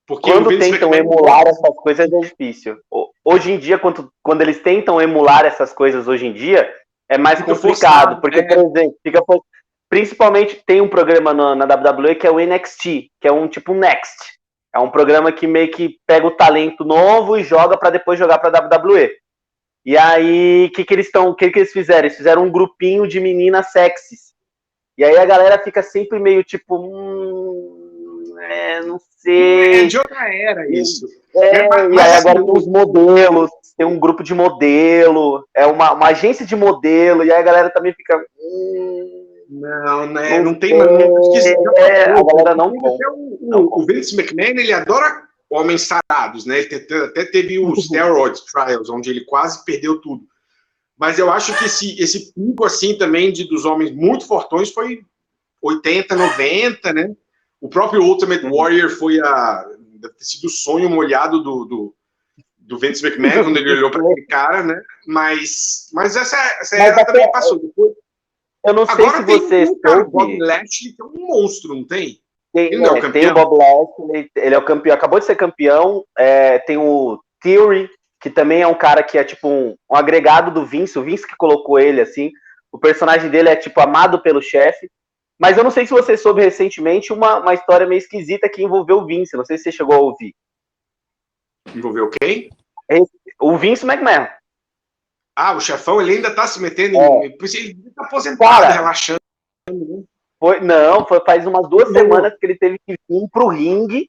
Porque quando tentam emular essas coisas é difícil. Hoje em dia, quando eles tentam emular essas coisas hoje em dia, é mais complicado. Porque, por exemplo, principalmente tem um programa na WWE que é o NXT, que é um tipo um Next. É um programa que meio que pega o talento novo e joga para depois jogar para a WWE. E aí, o que eles fizeram? Eles fizeram um grupinho de meninas sexys. E aí a galera fica sempre meio tipo, não sei. É de outra era isso. E aí agora tem os modelos, tem um grupo de modelo, é uma agência de modelo, e aí a galera também fica. Não tem maneira. A galera não compra. O Vince McMahon, ele adora homens sarados, né? Ele até teve os steroid trials, onde ele quase perdeu tudo. Mas eu acho que esse pico, assim, também dos homens muito fortões foi 80, 90, né? O próprio Ultimate Warrior deve ter sido o sonho molhado do Vince McMahon, quando ele olhou para aquele cara, né? Mas essa era também passou. Depois, eu não sei se você o Bob Lashley, que é um monstro, não tem? Tem o Bob Lashley, ele é o campeão, acabou de ser campeão. Tem o Theory, que também é um cara que é tipo um agregado do Vince, o Vince que colocou ele assim. O personagem dele é tipo amado pelo chefe. Mas eu não sei se você soube recentemente uma história meio esquisita que envolveu o Vince. Não sei se você chegou a ouvir. Envolveu quem? O Vince McMahon. O chefão, ele ainda tá se metendo em... Ele tá aposentado, relaxando. Faz umas 2 semanas que ele teve que vir pro ringue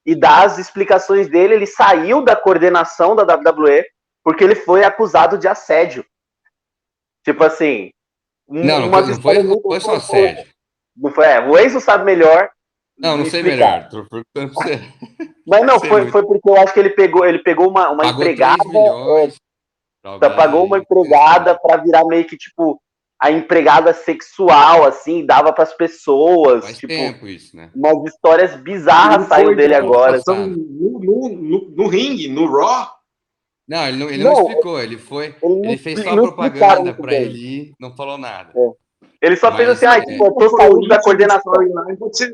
e dar as explicações dele. Ele saiu da coordenação da WWE porque ele foi acusado de assédio. Tipo assim... Não foi só assédio. Não foi, o Enzo sabe melhor. Não sei melhor. Mas não, foi porque eu acho que ele pegou uma empregada. Pagou uma empregada para virar meio que tipo a empregada sexual, assim, dava para as pessoas. Faz tipo, tempo isso, né? Umas histórias bizarras saiu dele agora. No ringue, no Raw. Não, ele não explicou, ele fez só propaganda para ele ir, não falou nada. Ele só fez assim, eu tô saindo da coordenação.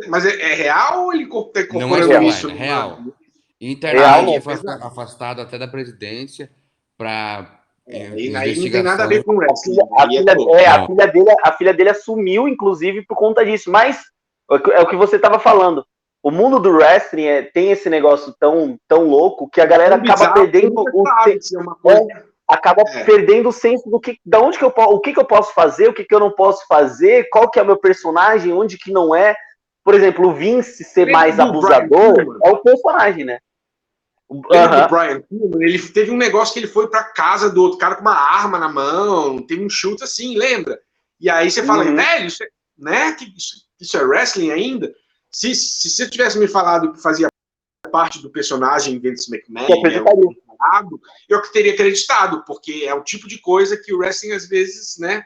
Mas é real ou ele incorporou não é isso? É real. Internamente ele foi afastado até da presidência para aí não tem nada a ver com o wrestling. A filha dele assumiu, inclusive, por conta disso. Mas é o que você estava falando. O mundo do wrestling tem esse negócio tão louco que a galera acaba perdendo perdendo o senso do o que eu posso fazer, o que eu não posso fazer, qual que é o meu personagem, onde que não é. Por exemplo, o Vince ser mais abusador é o personagem, né? Lembra do Brian Pillman? Ele teve um negócio que ele foi pra casa do outro cara com uma arma na mão, teve um chute assim, lembra? E aí você fala, velho, isso é wrestling ainda? Se você tivesse me falado que fazia parte do personagem Vince McMahon, eu teria acreditado, porque é o tipo de coisa que o wrestling às vezes, né?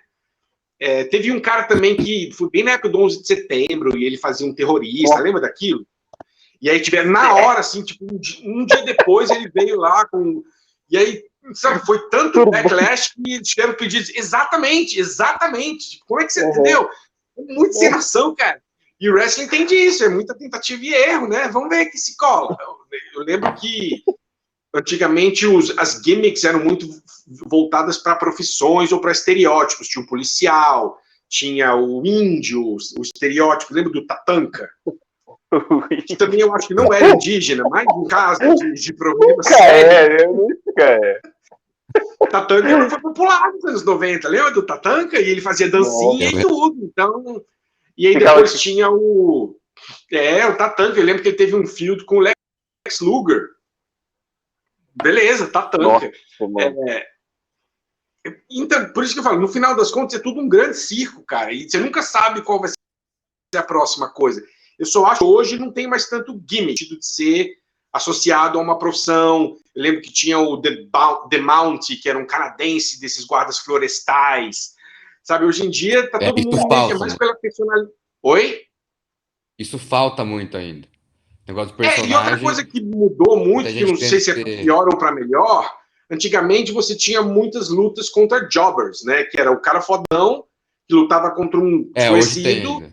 Teve um cara também que foi bem na época do 11 de setembro e ele fazia um terrorista, lembra daquilo? E aí na hora, assim, tipo, um dia depois ele veio lá com... E aí, sabe, foi tanto backlash que tiveram pedidos. Exatamente. Como é que você entendeu? Muita encenação, cara. E o wrestling tem disso, é muita tentativa e erro, né? Vamos ver que se cola. Eu lembro que antigamente as gimmicks eram muito voltadas para profissões ou para estereótipos. Tinha o policial, tinha o índio, o estereótipo. Lembra do Tatanka? Que também eu acho que não era indígena, mas um caso de problema sério. Tatanka foi popular nos anos 90, lembra do Tatanka? E ele fazia dancinha e tudo. Então, e aí depois tinha o Tatanka. Eu lembro que ele teve um feud com o Lex Luger. Beleza, tatanka. Nossa, mano. Então, por isso que eu falo, no final das contas é tudo um grande circo, cara, e você nunca sabe qual vai ser a próxima coisa. Eu só acho que hoje não tem mais tanto gimmick de ser associado a uma profissão. Eu lembro que tinha o The Mount, que era um canadense desses guardas florestais, sabe? Hoje em dia tá todo mundo meio que mais pela personalidade. Oi? Isso falta muito ainda. Negócio do E outra personagem. coisa que mudou muito, que não sei se é para ter... pior ou para melhor, antigamente você tinha muitas lutas contra jobbers, né? Que era o cara fodão que lutava contra um desconhecido.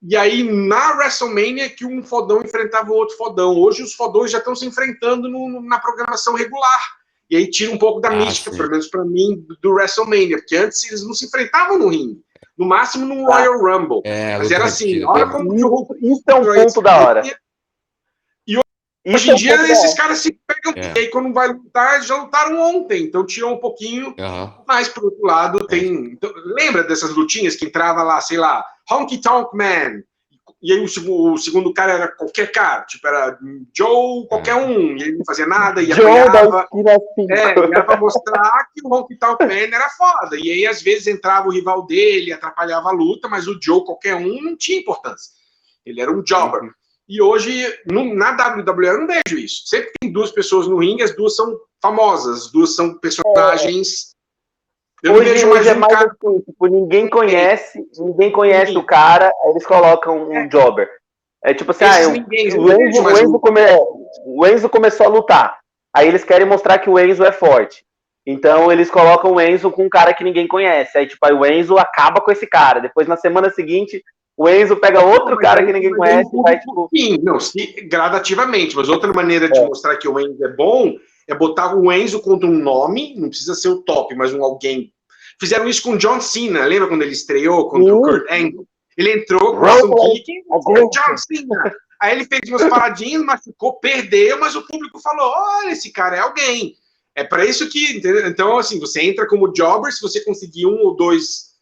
E aí, na WrestleMania, que um fodão enfrentava o outro fodão. Hoje, os fodões já estão se enfrentando na programação regular. E aí tira um pouco da mística, pelo menos para mim, do WrestleMania. Porque antes eles não se enfrentavam no ringue. No máximo, num Royal Rumble. Mas era assim, olha como isso é um ponto da hora. E hoje em dia, esses caras se pegam. E aí, quando vai lutar, já lutaram ontem. Então, tirou um pouquinho. Mas, por outro lado, tem... Então, lembra dessas lutinhas que entrava lá, sei lá, Honky Tonk Man. E aí o segundo cara era qualquer cara. Tipo, era Joe qualquer um. E ele não fazia nada e apanhava. E era pra mostrar que o Honky Tonk Man era foda. E aí, às vezes, entrava o rival dele, atrapalhava a luta, mas o Joe qualquer um não tinha importância. Ele era um jobber. E hoje, na WWE, eu não vejo isso. Sempre tem duas pessoas no ringue, as duas são famosas, as duas são personagens. Eu não vejo mais um cara... assim, tipo, ninguém conhece o cara, aí eles colocam um jobber. É tipo assim, o Enzo começou a lutar. Aí eles querem mostrar que o Enzo é forte. Então eles colocam o Enzo com um cara que ninguém conhece. Aí, tipo, aí o Enzo acaba com esse cara. Depois, na semana seguinte, o Enzo pega outro cara que ninguém conhece e vai, tipo... Sim, não, gradativamente. Mas outra maneira de mostrar que o Enzo é bom é botar o Enzo contra um nome, não precisa ser o top, mas alguém. Fizeram isso com o John Cena, lembra quando ele estreou contra o Kurt Angle? Ele entrou com o John Cena. Aí ele fez umas paradinhas, machucou, perdeu, mas o público falou: olha, esse cara é alguém. É para isso que. Entendeu? Então, assim, você entra como jobber, se você conseguir um ou dois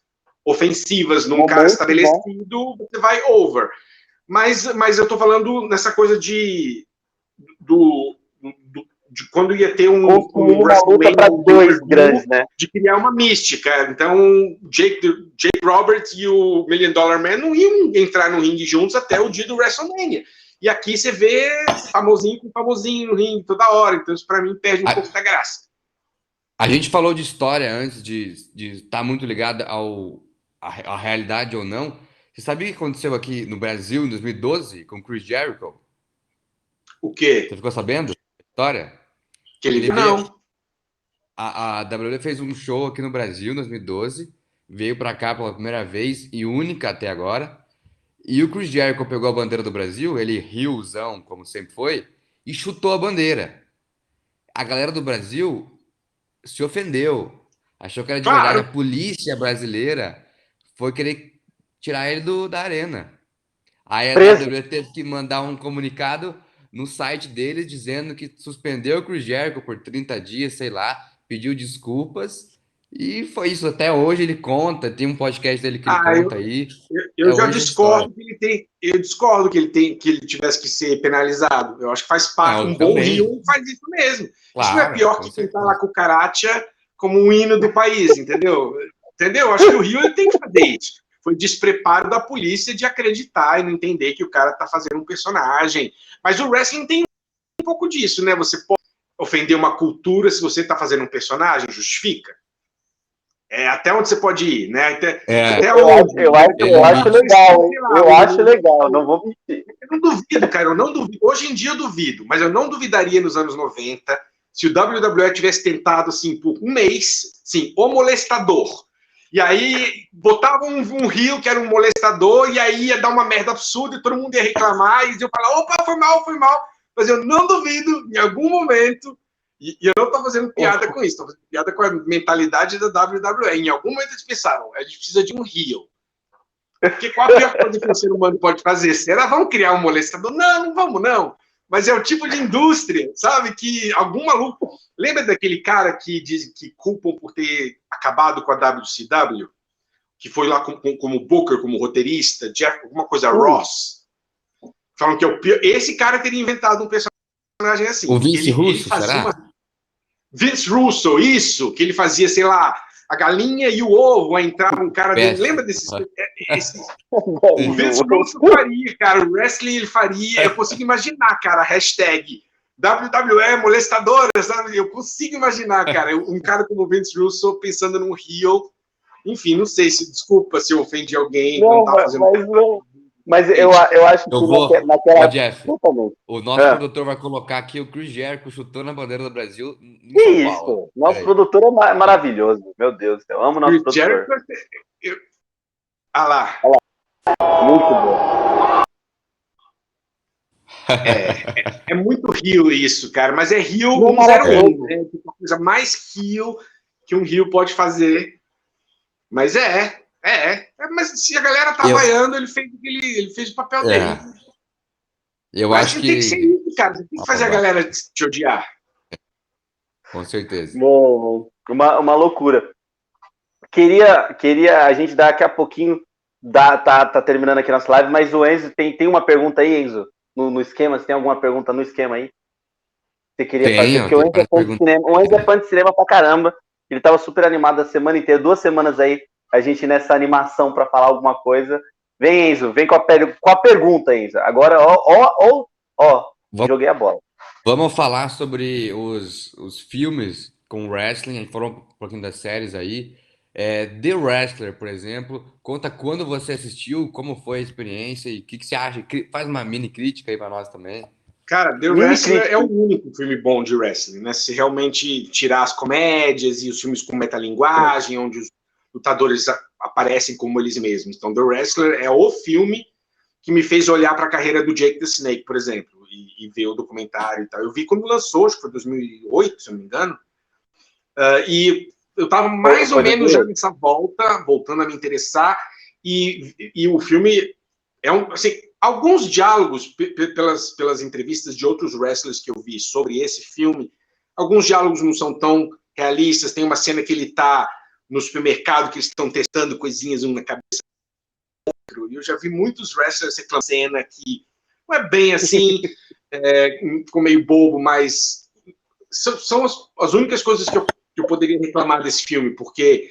ofensivas num cara estabelecido, você vai over. Mas eu tô falando nessa coisa de quando ia ter um WrestleMania para dois grandes, né? De criar uma mística. Então, Jake Roberts e o $1 Million Man não iam entrar no ringue juntos até o dia do WrestleMania. E aqui você vê famosinho com famosinho no ringue toda hora. Então, isso para mim perde um pouco da graça. A gente falou de história antes de estar muito ligado à realidade ou não. Você sabia o que aconteceu aqui no Brasil em 2012 com Chris Jericho? O quê? Você ficou sabendo a história? Que ele não. A WWE fez um show aqui no Brasil em 2012, veio para cá pela primeira vez e única até agora. E o Chris Jericho pegou a bandeira do Brasil, ele riozão, como sempre foi, e chutou a bandeira. A galera do Brasil se ofendeu, achou que era de verdade. A polícia brasileira foi querer tirar ele da arena. Aí a WWE teve que mandar um comunicado no site deles dizendo que suspendeu o Chris Jericho por 30 dias, sei lá, pediu desculpas e foi isso. Até hoje ele conta, tem um podcast dele que ele conta aí. Eu já discordo que ele tivesse que ser penalizado. Eu acho que faz parte, um bom Rio faz isso mesmo. Claro, isso não é pior que tentar lá com o Karatia como um hino do país, entendeu? Eu acho que o Rio ele tem que fazer isso. Foi despreparo da polícia de acreditar e não entender que o cara tá fazendo um personagem. Mas o wrestling tem um pouco disso, né? Você pode ofender uma cultura se você tá fazendo um personagem, justifica. Até onde você pode ir, né? Até onde? Eu acho legal, eu acho legal, não vou mentir. Eu não duvido, cara, eu não duvido. Hoje em dia eu duvido, mas eu não duvidaria nos anos 90 se o WWE tivesse tentado, assim, por um mês, sim, o molestador. E aí botava um heel que era um molestador, e aí ia dar uma merda absurda, e todo mundo ia reclamar, e eu falar, opa, foi mal. Mas eu não duvido, em algum momento, e eu não tô fazendo piada com isso, tô fazendo piada com a mentalidade da WWE. Em algum momento eles pensaram, a gente precisa de um heel. Porque qual a pior coisa que um ser humano pode fazer? Será vamos criar um molestador? Não vamos, não. Mas é o tipo de indústria, sabe? Que algum maluco... Lembra daquele cara que culpam por ter acabado com a WCW? Que foi lá como Booker, como roteirista, Jeff, alguma coisa, Ross. Falam que é o pior. Esse cara teria inventado um personagem assim. O Vince Russo, será? Vince Russo, isso, que ele fazia, sei lá, a galinha e o ovo, aí entrava um cara dele. Lembra desses? O Vince Russo faria, cara. O wrestling ele faria. Eu consigo imaginar, cara, a hashtag WWE molestadoras, sabe? Eu consigo imaginar, cara, um cara como o Vince Russo pensando num heel. Enfim, não sei se, desculpa se eu ofendi alguém. Não, mas eu acho que naquela... Jeff, totalmente. o nosso produtor vai colocar aqui o Chris Jericho chutando a bandeira do Brasil em que São isso? Paulo. Nosso produtor é maravilhoso. Meu Deus, eu amo nosso Chris produtor. Jericho, ah lá. Muito bom. É muito heel isso, cara. Mas é heel 101. Né? A coisa mais heel que um heel pode fazer. Mas mas se a galera tá vaiando, ele fez o papel dele. Eu mas acho que tem que ser isso, cara. Você tem que fazer a galera te odiar. Com certeza. Uma loucura. Queria a gente daqui a pouquinho tá terminando aqui nossa live, mas o Enzo tem uma pergunta aí, Enzo, no esquema. Você tem alguma pergunta no esquema aí? Você queria fazer? Porque o Enzo é fã de cinema. O Enzo é fã de cinema pra caramba. Ele tava super animado a semana inteira, 2 semanas aí, a gente nessa animação para falar alguma coisa. Vem, Enzo, vem com a pergunta, Enzo. Agora, joguei a bola. Vamos falar sobre os filmes com wrestling. A gente falou um pouquinho das séries aí. The Wrestler, por exemplo, conta quando você assistiu, como foi a experiência e o que você acha. Faz uma mini crítica aí para nós também. Cara, The Wrestler é o único filme bom de wrestling, né? Se realmente tirar as comédias e os filmes com metalinguagem, onde os lutadores aparecem como eles mesmos. Então, The Wrestler é o filme que me fez olhar para a carreira do Jake the Snake, por exemplo, e ver o documentário e tal. Eu vi quando lançou, acho que foi 2008, se eu não me engano, e eu estava mais ou menos já nessa voltando a me interessar, e o filme é assim, alguns diálogos, pelas entrevistas de outros wrestlers que eu vi sobre esse filme, alguns diálogos não são tão realistas. Tem uma cena que ele está no supermercado, que eles estão testando coisinhas um na cabeça do outro, e eu já vi muitos wrestlers reclamando cena que não é bem assim, ficou meio bobo, mas são as únicas coisas que eu poderia reclamar desse filme, porque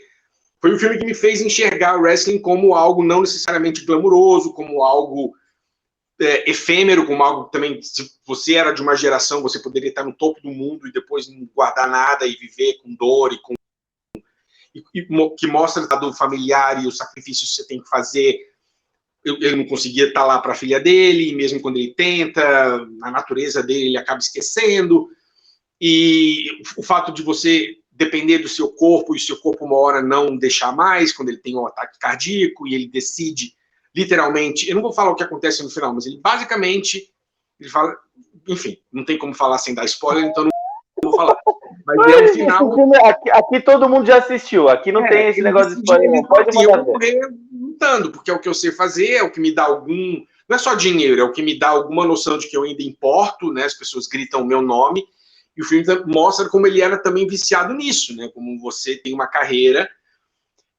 foi um filme que me fez enxergar o wrestling como algo não necessariamente glamuroso, como algo efêmero, como algo também, se você era de uma geração, você poderia estar no topo do mundo e depois não guardar nada e viver com dor e que mostra o lado familiar e os sacrifícios que você tem que fazer. Ele não conseguia estar lá para a filha dele, e mesmo quando ele tenta, a natureza dele ele acaba esquecendo, e o fato de você depender do seu corpo, e seu corpo uma hora não deixar mais, quando ele tem um ataque cardíaco, e ele decide, literalmente, eu não vou falar o que acontece no final, mas ele basicamente, ele fala, enfim, não tem como falar sem dar spoiler, então não vou falar. Mas é o final... Aqui todo mundo já assistiu, aqui não tem esse negócio de spoiler, não pode mandar eu vou morrer lutando, porque é o que eu sei fazer, é o que me dá algum... Não é só dinheiro, é o que me dá alguma noção de que eu ainda importo, né? As pessoas gritam o meu nome, e o filme mostra como ele era também viciado nisso, né? Como você tem uma carreira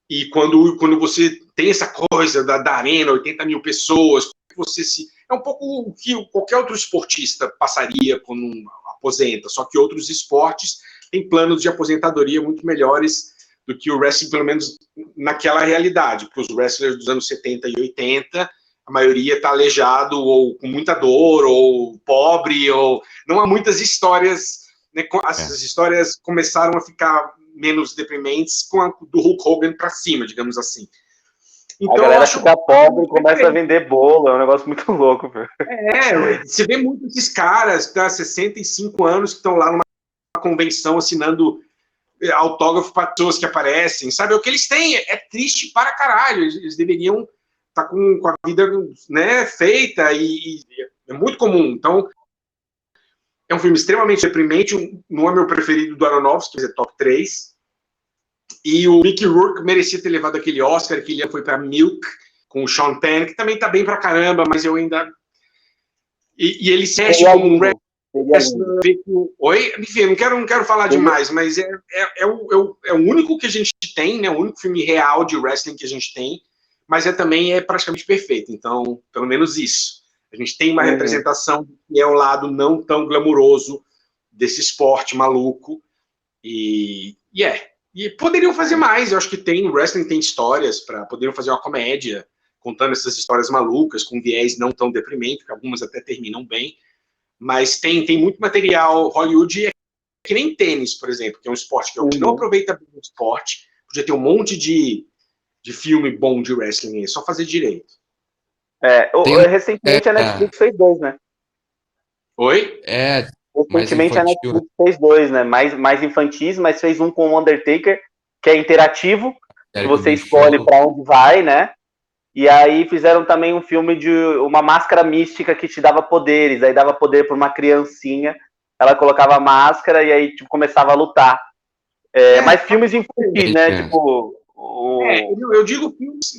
e quando você tem essa coisa da arena, 80 mil pessoas, você se... É um pouco o que qualquer outro esportista passaria quando aposenta, só que outros esportes têm planos de aposentadoria muito melhores do que o wrestling, pelo menos naquela realidade, porque os wrestlers dos anos 70 e 80, a maioria está aleijado, ou com muita dor, ou pobre, ou... Não há muitas histórias, né? Essas histórias começaram a ficar menos deprimentes com a do Hulk Hogan para cima, digamos assim. Então, a galera fica pobre e começa a vender bolo, é um negócio muito louco. Você vê muito esses caras, que há 65 anos, que estão lá numa convenção assinando autógrafo para pessoas que aparecem, sabe? O que eles têm é triste para caralho, eles deveriam estar com a vida, né, feita, e é muito comum. Então, é um filme extremamente deprimente, não é meu preferido do Aronofsky, mas é top 3. E o Mickey Rourke merecia ter levado aquele Oscar, que ele foi para Milk, com o Sean Penn, que também tá bem pra caramba, mas eu ainda... E ele se veste como um wrestler... Oi? Enfim, não quero falar demais, mas é o único que a gente tem, né? O único filme real de wrestling que a gente tem, mas também é praticamente perfeito. Então, pelo menos isso. A gente tem uma representação que é o lado não tão glamuroso desse esporte maluco, E poderiam fazer mais. Eu acho que o wrestling tem histórias poderiam fazer uma comédia contando essas histórias malucas com viés não tão deprimente, que algumas até terminam bem. Mas tem muito material. Hollywood é que nem tênis, por exemplo, que é um esporte que não aproveita bem o esporte. Podia ter um monte de filme bom de wrestling, é só fazer direito. Recentemente a Netflix fez 2, né? Oi? Recentemente a Netflix fez 2, né? Mais infantis, mas fez um com o Undertaker, que é interativo, que você escolhe para onde vai, né? E aí fizeram também um filme de uma máscara mística que te dava poderes, aí dava poder para uma criancinha, ela colocava a máscara e aí tipo, começava a lutar. Mas filmes infantis, né? Tipo... Eu digo filmes...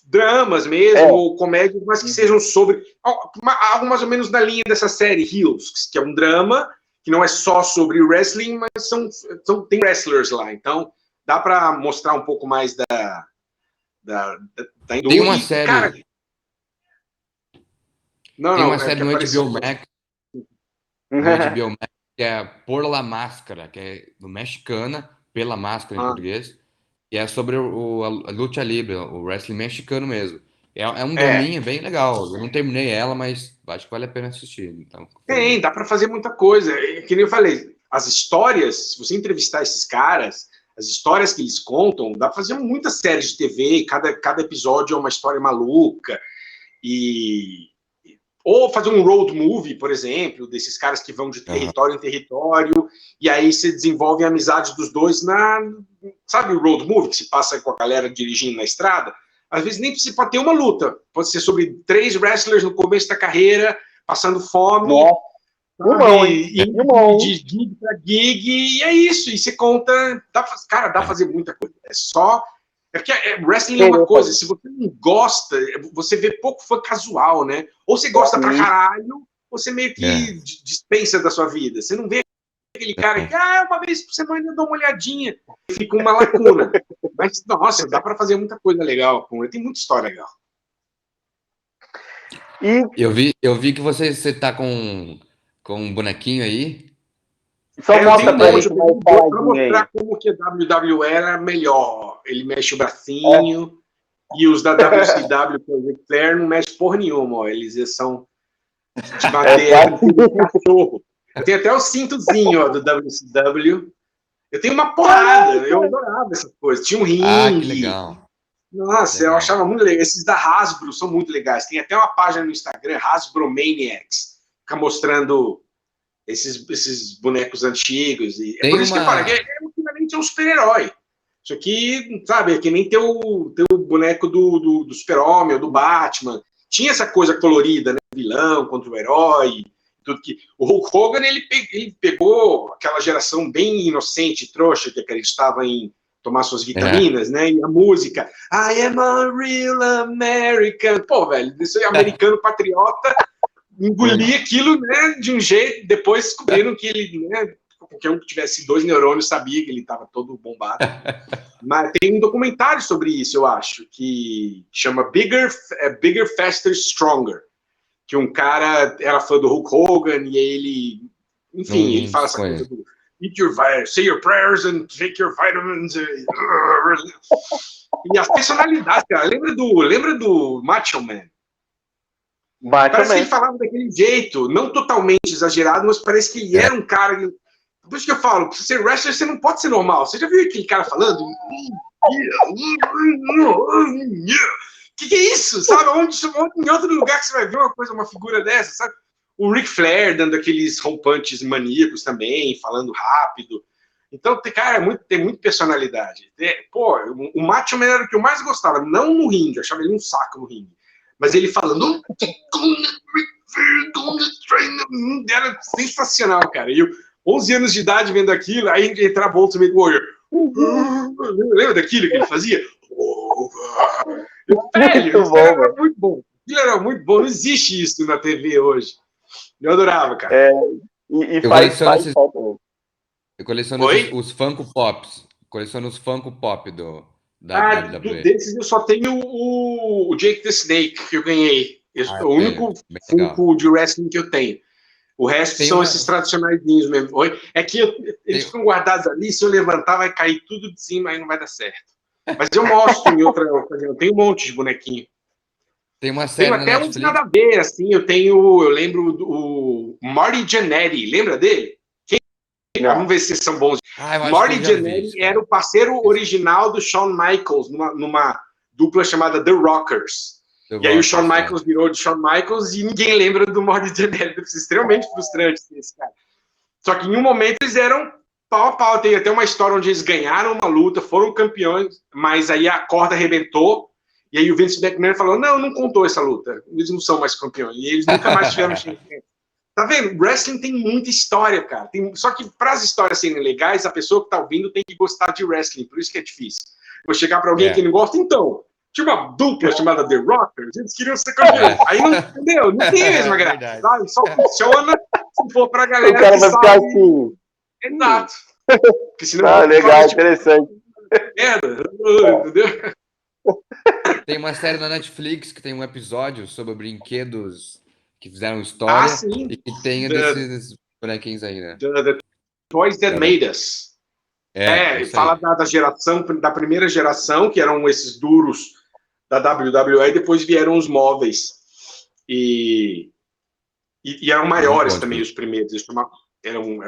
dramas mesmo, ou comédias, mas que sejam sobre algo mais ou menos na linha dessa série Heels, que é um drama que não é só sobre wrestling, mas tem wrestlers lá, então dá para mostrar um pouco mais da indústria. Tem uma série, cara, tem uma série no HBO Max, que é Por La Máscara, que é do mexicana, Pela Máscara em português. E é sobre a luta livre, o wrestling mexicano mesmo. É um draminha bem legal. Eu não terminei ela, mas acho que vale a pena assistir. Então, dá para fazer muita coisa. Que nem eu falei, as histórias, se você entrevistar esses caras, as histórias que eles contam, dá para fazer muitas séries de TV, cada episódio é uma história maluca. Ou fazer um road movie, por exemplo, desses caras que vão de território em território, e aí você desenvolve a amizade dos dois sabe o road movie, que se passa com a galera dirigindo na estrada? Às vezes nem precisa ter uma luta. Pode ser sobre 3 wrestlers no começo da carreira, passando fome, de gig para gig, e é isso. E você conta... dá pra fazer muita coisa. É porque wrestling é uma coisa, se você não gosta, você vê pouco fã casual, né? Ou você gosta pra caralho, ou você meio que dispensa da sua vida. Você não vê aquele cara que, uma vez por semana eu dou uma olhadinha, fica uma lacuna. Mas, nossa, dá pra fazer muita coisa legal. Tem muita história legal. Eu vi que você tá com um bonequinho aí. Só mostra pra gente pra mostrar como que a WWE era melhor. Ele mexe o bracinho e os da WCW, que é o Ric Flair, não mexe porra nenhuma. Ó. Eles são de madeira, de cachorro. Eu tenho até o cintozinho do WCW. Eu tenho uma porrada. Eu adorava essas coisas. Tinha um ringue. Que legal. Nossa, eu achava muito legal. Esses da Hasbro são muito legais. Tem até uma página no Instagram, Hasbro Maniacs, fica mostrando esses bonecos antigos. E é por isso que eu falo, ultimamente é um super-herói. Isso aqui, sabe, é que nem ter o boneco do Super-Homem ou do Batman. Tinha essa coisa colorida, né? O vilão contra o herói. Tudo que... O Hulk Hogan, ele pegou aquela geração bem inocente, trouxa, que acreditava em tomar suas vitaminas, né? E a música, I am a real American. Pô, velho, isso é americano patriota. Engolir aquilo, né, de um jeito, depois descobriram que ele, né, qualquer um que tivesse 2 neurônios sabia que ele estava todo bombado. Mas tem um documentário sobre isso, eu acho, que chama Bigger, Faster, Stronger, que um cara era fã do Hulk Hogan e ele, enfim, ele fala essa coisa do say your prayers and take your vitamins. E a personalidade, cara, lembra do Macho Man? Parece que ele falava daquele jeito, não totalmente exagerado, mas parece que ele era um cara... Por isso que eu falo, pra ser wrestler, você não pode ser normal. Você já viu aquele cara falando? Que é isso? Sabe? Em outro lugar que você vai ver uma figura dessa, sabe? O Ric Flair dando aqueles rompantes maníacos também, falando rápido. Então, cara, tem muita personalidade. Pô, o Macho Man era o que eu mais gostava, não no ringue, eu achava ele um saco no ringue. Mas ele falando, era sensacional, cara. E eu, 11 anos de idade vendo aquilo, aí entrava o Ultimate Warrior. Lembra daquilo que ele fazia? Velho, isso era muito bom. Aquilo era muito bom. Não existe isso na TV hoje. Eu adorava, cara. Eu coleciono os Funko Pops. Coleciono os Funko Pop da WWE. Desses eu só tenho o Jake the Snake que eu ganhei. O único Funko de wrestling que eu tenho. O resto são esses tradicionaizinhos mesmo. É que eles ficam guardados ali, se eu levantar vai cair tudo de cima, aí não vai dar certo. Mas eu mostro em outra ocasião, tem um monte de bonequinho. Tem uma série tenho até uns nada a ver, assim, eu lembro do Marty Jannetty, lembra dele? Vamos ver se vocês são bons. Marty Jannetty era o parceiro original do Shawn Michaels, numa dupla chamada The Rockers. E aí o Shawn Michaels virou de Shawn Michaels e ninguém lembra do Marty Jannetty. Deve ser extremamente frustrante esse cara. Só que em um momento eles eram pau a pau. Tem até uma história onde eles ganharam uma luta, foram campeões, mas aí a corda arrebentou. E aí o Vince McMahon falou, não contou essa luta. Eles não são mais campeões. E eles nunca mais tiveram chance. Tá vendo? Wrestling tem muita história, cara. Só que para as histórias serem legais, a pessoa que tá ouvindo tem que gostar de wrestling. Por isso que é difícil. Vou chegar para alguém que não gosta, então. Tinha uma dupla chamada The Rockers, eles queriam ser campeões. Aí não, entendeu? Não tem a mesma graça. Sabe? Só funciona se for pra galera. O cara vai ficar assim. Exato. Porque senão legal, interessante. Merda, entendeu? Tem uma série na Netflix que tem um episódio sobre brinquedos que fizeram história e que tem desses bonequinhos aí, né? The Toys That Made Us. Fala da geração, da primeira geração, que eram esses duros da WWE, e depois vieram os móveis. E eram maiores também, os primeiros. Eram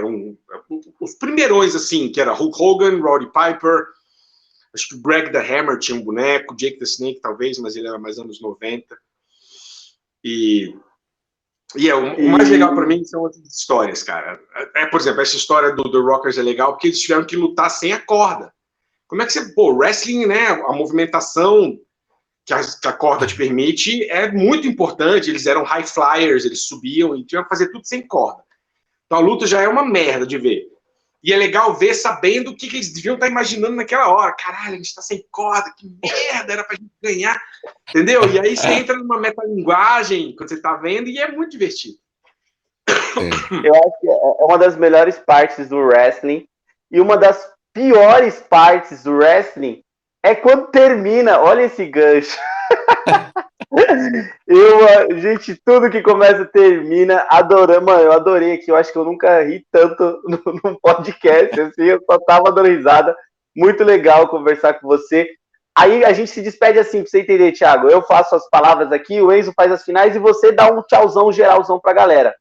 os primeirões, assim, que era Hulk Hogan, Roddy Piper, acho que o Greg the Hammer tinha um boneco, Jake the Snake talvez, mas ele era mais anos 90. O mais legal para mim são outras histórias, cara. Por exemplo, essa história do The Rockers é legal porque eles tiveram que lutar sem a corda. Como é que você... wrestling, né? A movimentação que a corda te permite é muito importante. Eles eram high flyers, eles subiam e tinham que fazer tudo sem corda. Então a luta já é uma merda de ver. E é legal ver sabendo o que eles deviam estar imaginando naquela hora. Caralho, a gente tá sem corda, que merda, era pra gente ganhar. Entendeu? E aí você entra numa metalinguagem quando você tá vendo e é muito divertido. Eu acho que é uma das melhores partes do wrestling. E uma das piores partes do wrestling é quando termina. Olha esse gancho. Gente, tudo que começa termina. Mano, eu adorei aqui. Eu acho que eu nunca ri tanto num podcast. Assim, eu só tava dando risada. Muito legal conversar com você. Aí a gente se despede assim, pra você entender, Thiago. Eu faço as palavras aqui, o Enzo faz as finais e você dá um tchauzão geralzão pra galera.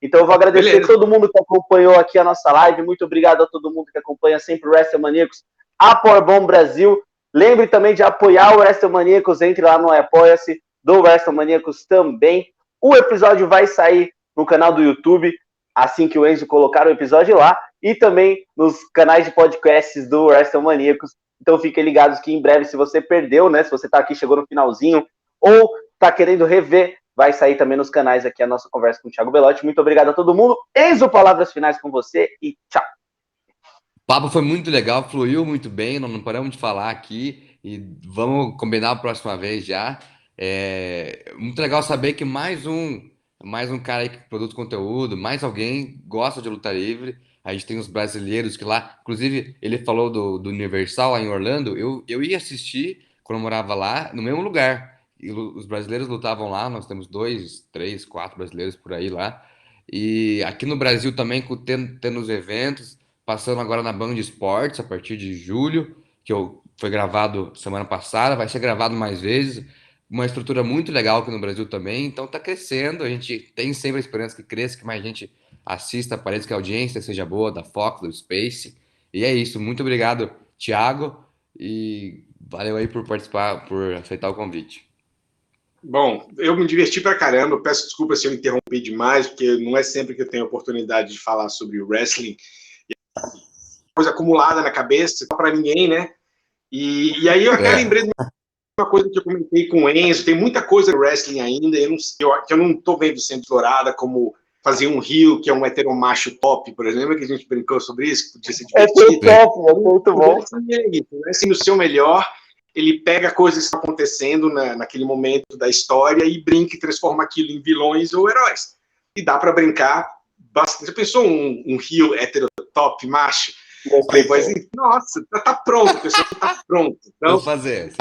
Então eu vou agradecer a todo mundo que acompanhou aqui a nossa live. Muito obrigado a todo mundo que acompanha sempre o WrestleManiacos, a Powerbomb Brasil. Lembre também de apoiar o WrestleManiacos, entre lá no Apoia-se do WrestleManiacos também. O episódio vai sair no canal do YouTube, assim que o Enzo colocar o episódio lá, e também nos canais de podcasts do WrestleManiacos. Então fiquem ligados que em breve, se você perdeu, né, se você tá aqui, chegou no finalzinho, ou tá querendo rever, vai sair também nos canais aqui a nossa conversa com o Thiago Bellotti. Muito obrigado a todo mundo. Enzo, palavras finais com você e tchau. O papo foi muito legal, fluiu muito bem, não paramos de falar aqui e vamos combinar a próxima vez já. Muito legal saber que mais um cara aí que produz conteúdo, mais alguém gosta de luta livre. A gente tem os brasileiros que lá, inclusive ele falou do Universal lá em Orlando, eu ia assistir quando eu morava lá, no mesmo lugar. E os brasileiros lutavam lá, nós temos 2, 3, 4 brasileiros por aí lá. E aqui no Brasil também, tendo os eventos, passando agora na Band Esportes a partir de julho, foi gravado semana passada, vai ser gravado mais vezes. Uma estrutura muito legal aqui no Brasil também, então está crescendo. A gente tem sempre a esperança que cresça, que mais gente assista, parece que a audiência seja boa, da Fox, do Space. E é isso. Muito obrigado, Thiago, e valeu aí por participar, por aceitar o convite. Bom, eu me diverti pra caramba. Eu peço desculpa se eu interrompi demais, porque não é sempre que eu tenho a oportunidade de falar sobre o wrestling. Coisa acumulada na cabeça, para ninguém, né? E aí eu até lembrei de uma coisa que eu comentei com o Enzo. Tem muita coisa no wrestling ainda que eu não tô vendo sendo explorada, como fazer um heel que é um heteromacho top, por exemplo, que a gente brincou sobre isso, que podia ser divertido. É muito bom. É isso, né? Assim, no seu melhor, ele pega coisas que estão acontecendo naquele momento da história e brinca e transforma aquilo em vilões ou heróis. E dá para brincar bastante. Você pensou um heel heterotop macho? Nossa, tá pronto, o pessoal tá pronto. Então, vou fazer.